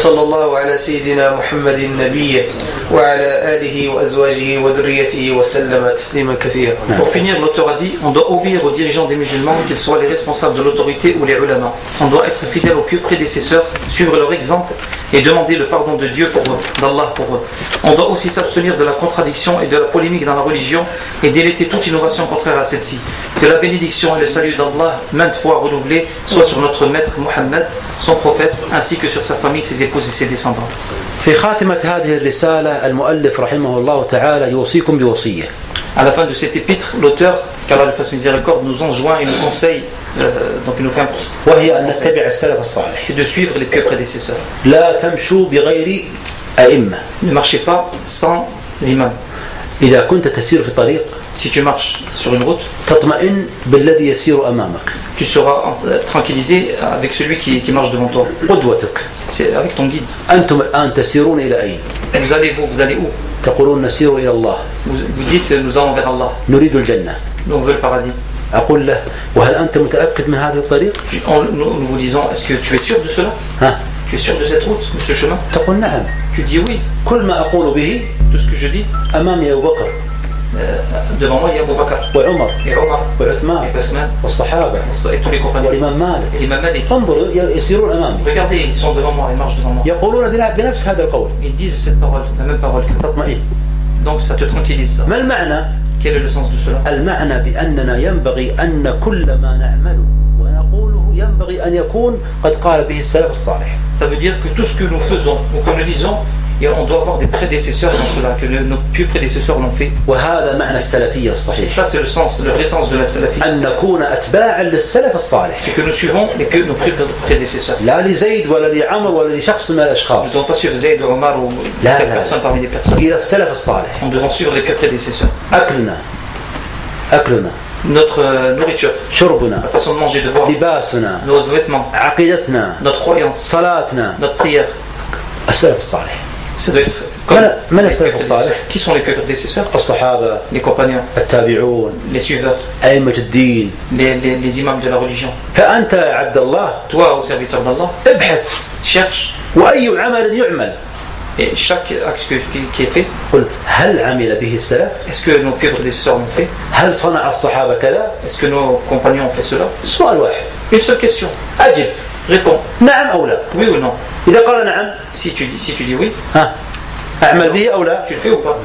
وصلى الله على سيدنا محمد النبي وعلى آله وأزواجه وذريته وسلم تسليما كثيرا. Pour finir, l'auteur a dit, on doit obéir aux dirigeants des musulmans, qu'ils soient les responsables de l'autorité ou les ulama. On doit être fidèle aux pieux prédécesseurs, suivre leur exemple et demander le pardon de Dieu pour eux, d'Allah pour eux. On doit aussi s'abstenir de la contradiction et de la polémique dans la religion et délaisser toute innovation contraire à celle-ci. Que la bénédiction et le salut d'Allah, maintes fois renouvelés, soient sur notre maître Mohammed, son prophète, ainsi que sur sa famille, ses épouses et ses descendants. في خاتمة هذه الرسالة المؤلف رحمه الله تعالى يوصيكم بوصية. À la fin de cet épître, l'auteur, qu'Allah lui fasse miséricorde, nous enjoint et nous conseille, donc il nous fait un وهي أن نتبع السلف الصالح. c'est de suivre les pieux prédécesseurs. لا تمشوا بغير أئمة. Ne marchez pas sans imam. إذا كنت تسير في طريق Si tu marches sur une route, تطمئن بالذي يسير أمامك. tu seras tranquillisé avec celui qui marche devant toi. قدوتك. C'est avec ton guide. أنتم الآن تسيرون إلى أين؟ Vous allez où? تقولون نسير إلى الله. Vous dites, nous allons vers Allah. نريد الجنة. Nous on veut le paradis. أقول له وهل أنت متأكد من هذا الطريق؟ Nous vous disons, est-ce que tu es sûr de cela? ها؟ Tu es sûr de cette route, de ce chemin? تقول نعم. Tu dis oui. كل ما أقول به Tout ce que je dis, أمامي أبو بكر devant moi il y a Abu Bakr, وعمر et Omar, وعثمان et Uthman, والصحابة et tous les compagnons, والإمام مالك. et l'imam Malik. انظروا يسيرون أمامي. Regardez, ils sont devant moi, ils marchent devant moi. يقولون بنفس هذا القول. Ils disent cette parole, la même parole que moi. تطمئن. Donc ça te tranquillise ça. ما المعنى؟ Quel est le sens de cela? المعنى بأننا ينبغي أن كل ما نعمله ونقوله ينبغي أن يكون قد قال به السلف الصالح. Ça veut dire que tout ce que nous faisons ou que nous disons, on doit avoir des prédécesseurs dans cela, que nos plus prédécesseurs l'ont fait. وهذا معنى السلفية Et الصحيح. ça c'est le vrai sens de la salafie. أن نكون أتباعا للسلف الصالح. C'est que nous suivons nos prédécesseurs. لا لزيد ولا لعمر ولا لشخص من Nous ne الأشخاص. devons pas suivre Zayd ou Omar ou لا telle لا personne parmi les personnes. إلى السلف الصالح. Nous devons suivre les plus prédécesseurs. أكلنا Notre nourriture, شربنا la façon de manger, de boire, لباسنا nos vêtements, عقيدتنا notre croyance, صلاتنا notre prière, السلف الصالح. ça doit être comme من les السلف plus الصالح؟ prédécesseurs. Qui sont les plus prédécesseurs? الصحابة Les compagnons, التابعون les suiveurs, أئمة الدين. les imams de la religion. فأنت يا عبد الله Toi, au serviteur d'Allah, ابحث cherche وأي عمل يعمل et chaque acte qui est fait, قل هل عمل به السلف؟ est-ce que nos plus prédécesseurs l'ont fait? هل صنع الصحابة كذا؟ Est-ce que nos compagnons ont fait cela? سؤال واحد. Une seule question. أجب Réponds. نعم أو لا. Oui ou non? إذا قال نعم Si tu dis oui, ها أعمل به أو لا؟ tu le fais ou pas?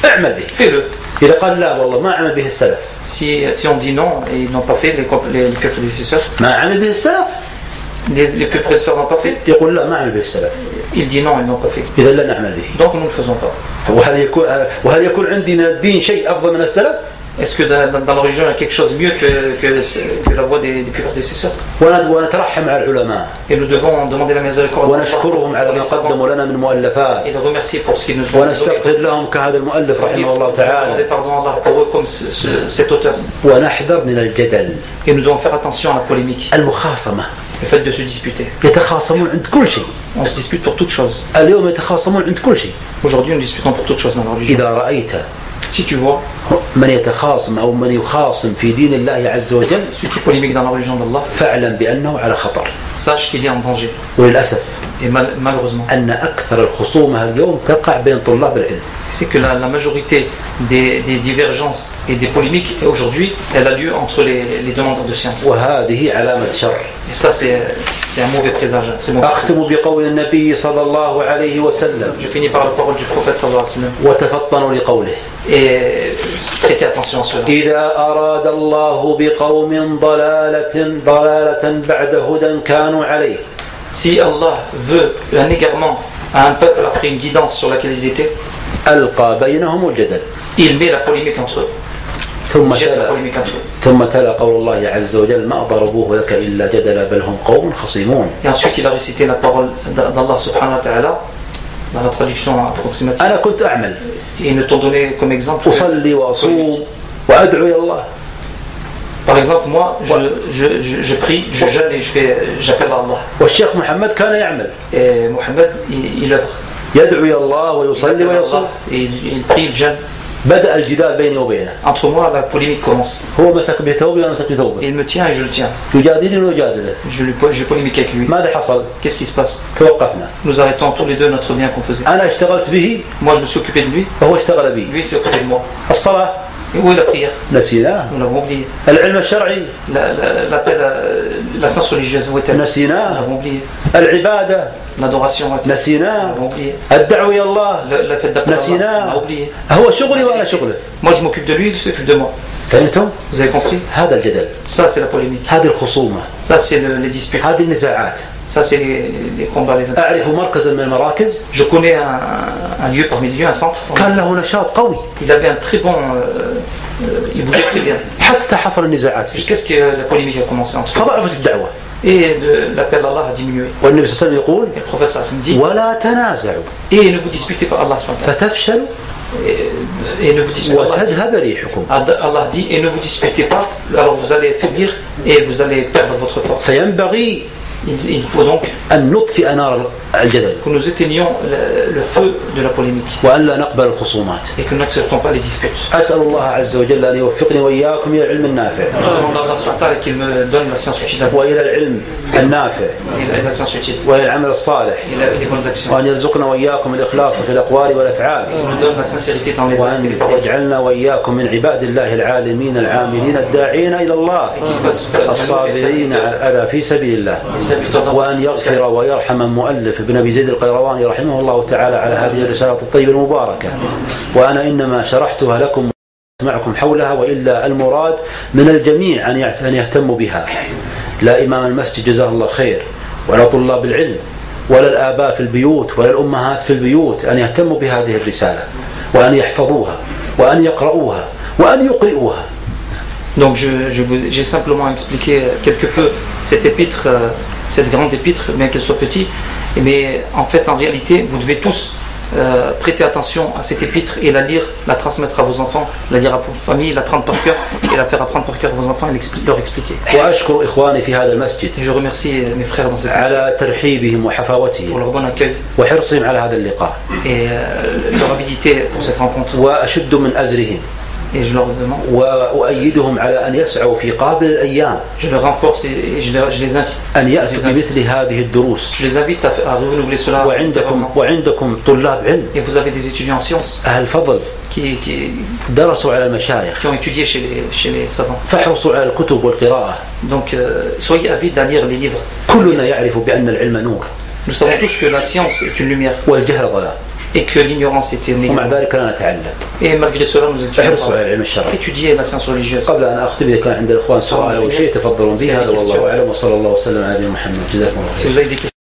اعمل به. Fais-le. إذا قال لا والله ما عمل به السلف. Si on dit non et ils n'ont pas fait, les plus prédécesseurs, ما عمل به السلف. les plus prédécesseurs n'ont pas fait, يقول لا ما عمل به السلف. il dit non, ils n'ont pas fait. إذا لا نعمل به. Donc nous ne le faisons pas. وهل يكون عندي من الدين شيء أفضل من السلف؟ Est-ce que dans la religion il y a quelque chose mieux que la voie des plus prédécesseurs? ونترحم على العلماء. Et nous devons demander la miséricorde ونشكرهم على ما قدموا لنا من مؤلفات. et les remercier pour ce qu'ils nous ont donné. ونستغفر لهم كهذا المؤلف رحمه الله Demander تعالى. pardon à Allah pour eux comme cet auteur. ونحذر من الجدل. Et nous devons faire attention à la polémique, المخاصمة. le fait de se disputer. يتخاصمون عند كل شيء. On se dispute pour toute chose. اليوم يتخاصمون عند كل شيء. Aujourd'hui nous disputons pour toute chose dans la religion. إذا رأيت Si tu vois من يتخاصم أو من يخاصم في دين الله عز وجل ceux qui polémiquent dans la religion d'Allah, فاعلم بأنه على خطر. sache qu'il est en danger. وللأسف Et malheureusement, أن أكثر الخصومة اليوم تقع بين طلاب العلم. c'est que la majorité des divergences et des polémiques aujourd'hui, elle a lieu entre les demandeurs de science. وهذه علامة شر. Et ça, c'est un mauvais présage, un très mauvais présage. أختم بقول النبي صلى الله عليه وسلم Je finis par la parole du prophète sallallahu alayhi wa sallam. وتفطنوا لقوله Et prêtez attention à cela. إذا أراد الله بقوم ضلالة بعد هدى كانوا عليه. Si Allah veut un égarement à un peuple après une guidance sur laquelle ils étaient, ألقى بينهم الجدل. il met la polémique entre eux. ثم Il jette la تلا polémique entre eux. ثم تلا قول الله عز وجل ما ضربوه لك إلا جدلا بل هم قوم خصيمون. Et ensuite il a récité la parole d'Allah subhanahu wa ta'ala dans la traduction approximative. أنا كنت أعمل Et ils ne t'ont donné comme exemple. أصلي وأصوم وأدعو إلى الله. Par exemple, moi, je prie, je jeûne et j'appelle à Allah. والشيخ محمد كان يعمل Et Mohammed, il œuvre. يدعو إلى الله Il ويصلي appelle à ويصوم. Allah et il prie, il jeûne. بدأ الجدال بيني وبينه. Entre moi, la polémique commence. هو مسك بثوبي وأنا مسك بثوبه. Et il me tient et je le tiens. يجادلني ويجادله. Je polémique avec lui. ماذا حصل؟ Qu'est-ce qui se passe? توقفنا. Nous arrêtons tous les deux notre bien qu'on faisait. أنا اشتغلت به. Moi, je me suis occupé de lui. وهو اشتغل بي. Lui, il s'est occupé de moi. الصلاة. Et où est la prière? نسيناه. Nous l'avons oublié. العلم الشرعي. L'appel à la science religieuse, où est-elle? Nous نسيناه. l'avons oublié. العبادة. L'adoration, où est-elle? نسيناه. Nous l'avons oublié. الدعوة إلى الله. La fête d'appel à Allah, نسيناه. on l'a oublié. هو شغلي وأنا شغله. Moi, je m'occupe de lui, il s'occupe de moi. فهمتم؟ Vous avez compris? هذا الجدل. Ça, c'est la polémique. هذه الخصومة. Ça, c'est les disputes. هذه النزاعات. Ça, c'est les combats, les intrigues. أعرف مركزا من المراكز. Je connais un lieu parmi les lieux, un centre. كان له نشاط قوي. Il avait un très bon... il bougeait très bien. حتى حصل النزاعات فيه. Jusqu'à ce que la polémique a commencé entre eux. فضعفت الدعوة. Et l'appel à Allah a diminué. والنبي صلى الله عليه وسلم يقول Et le prophète sallam dit ولا تنازعوا et ne vous disputez pas, Allah subhanahu wa ta'ala. فتفشلوا Et ne vous disputez pas. وتذهب ريحكم. Allah dit et ne vous disputez pas, alors vous allez faiblir et vous allez perdre votre force. فينبغي Il faut donc أن نطفئ نار الجدل que nous éteignions le feu de la polémique وأن لا نقبل الخصومات. et que nous n'acceptons pas les disputes. أسأل الله عز وجل أن يوفقني وإياكم إلى العلم النافع Je demande à Allah subhanahu wa ta'ala qu'il me donne la science utile وإلى العلم النافع et la science utile وإلى العمل الصالح et les bonnes actions. وأن يرزقنا وإياكم الإخلاص في الأقوال والأفعال Il nous donne la sincérité dans les actes et وأن les paroles. يجعلنا وإياكم من عباد الله العالمين العاملين الداعين إلى الله Qu'il fasse الصابرين على الأذى في سبيل الله وأن يغفر ويرحم المؤلف ابن أبي زيد القيرواني رحمه الله تعالى على هذه الرسالة الطيبة المباركة. وأنا إنما شرحتها لكم معكم حولها وإلا المراد من الجميع أن يهتموا بها، لا إمام المسجد جزاه الله خير ولا طلاب العلم ولا الآباء في البيوت ولا الأمهات في البيوت، أن يهتموا بهذه الرسالة وأن يحفظوها وأن يقرؤوها وأن يقرئوها. Donc j'ai simplement expliqué quelque peu cette épître, cette grande épître, bien qu'elle soit petite, mais en fait en réalité vous devez tous prêter attention à cette épître et la lire, la transmettre à vos enfants, la lire à vos familles, la prendre par cœur et la faire apprendre par cœur à vos enfants et leur expliquer. وأشكر إخواني في هذا المسجد Et je remercie mes frères dans cette على ترحيبهم وحفاوتهم pour leur bon accueil وحرصهم على هذا اللقاء et leur avidité pour cette rencontre. وأشد من أزرهم Et je leur demande, وأؤيدهم على أن يسعوا في قابل الأيام je les renforce et je les invite. أن يأتوا بمثل هذه الدروس. Je les invite à renouveler cela. وعندكم طلاب علم Et vous avez des étudiants en sciences أهل فضل qui درسوا على المشايخ ont étudié chez les savants. فحرصوا على الكتب والقراءة. Donc soyez avides à lire les livres. كلنا يعرف بأن العلم نور Nous savons tous que la science est une lumière والجهل ضلال et que l'ignorance est une ومع ignorance. ذلك لا نتعلم. Et malgré cela nous احرصوا على العلم الشرعي. étudier la science religieuse. قبل أن أختم إذا كان عند الإخوان سؤال أو شيء تفضلوا به. هذا والله أعلم وصلى الله وسلم على نبينا محمد. جزاكم الله Si خير. vous avez des questions.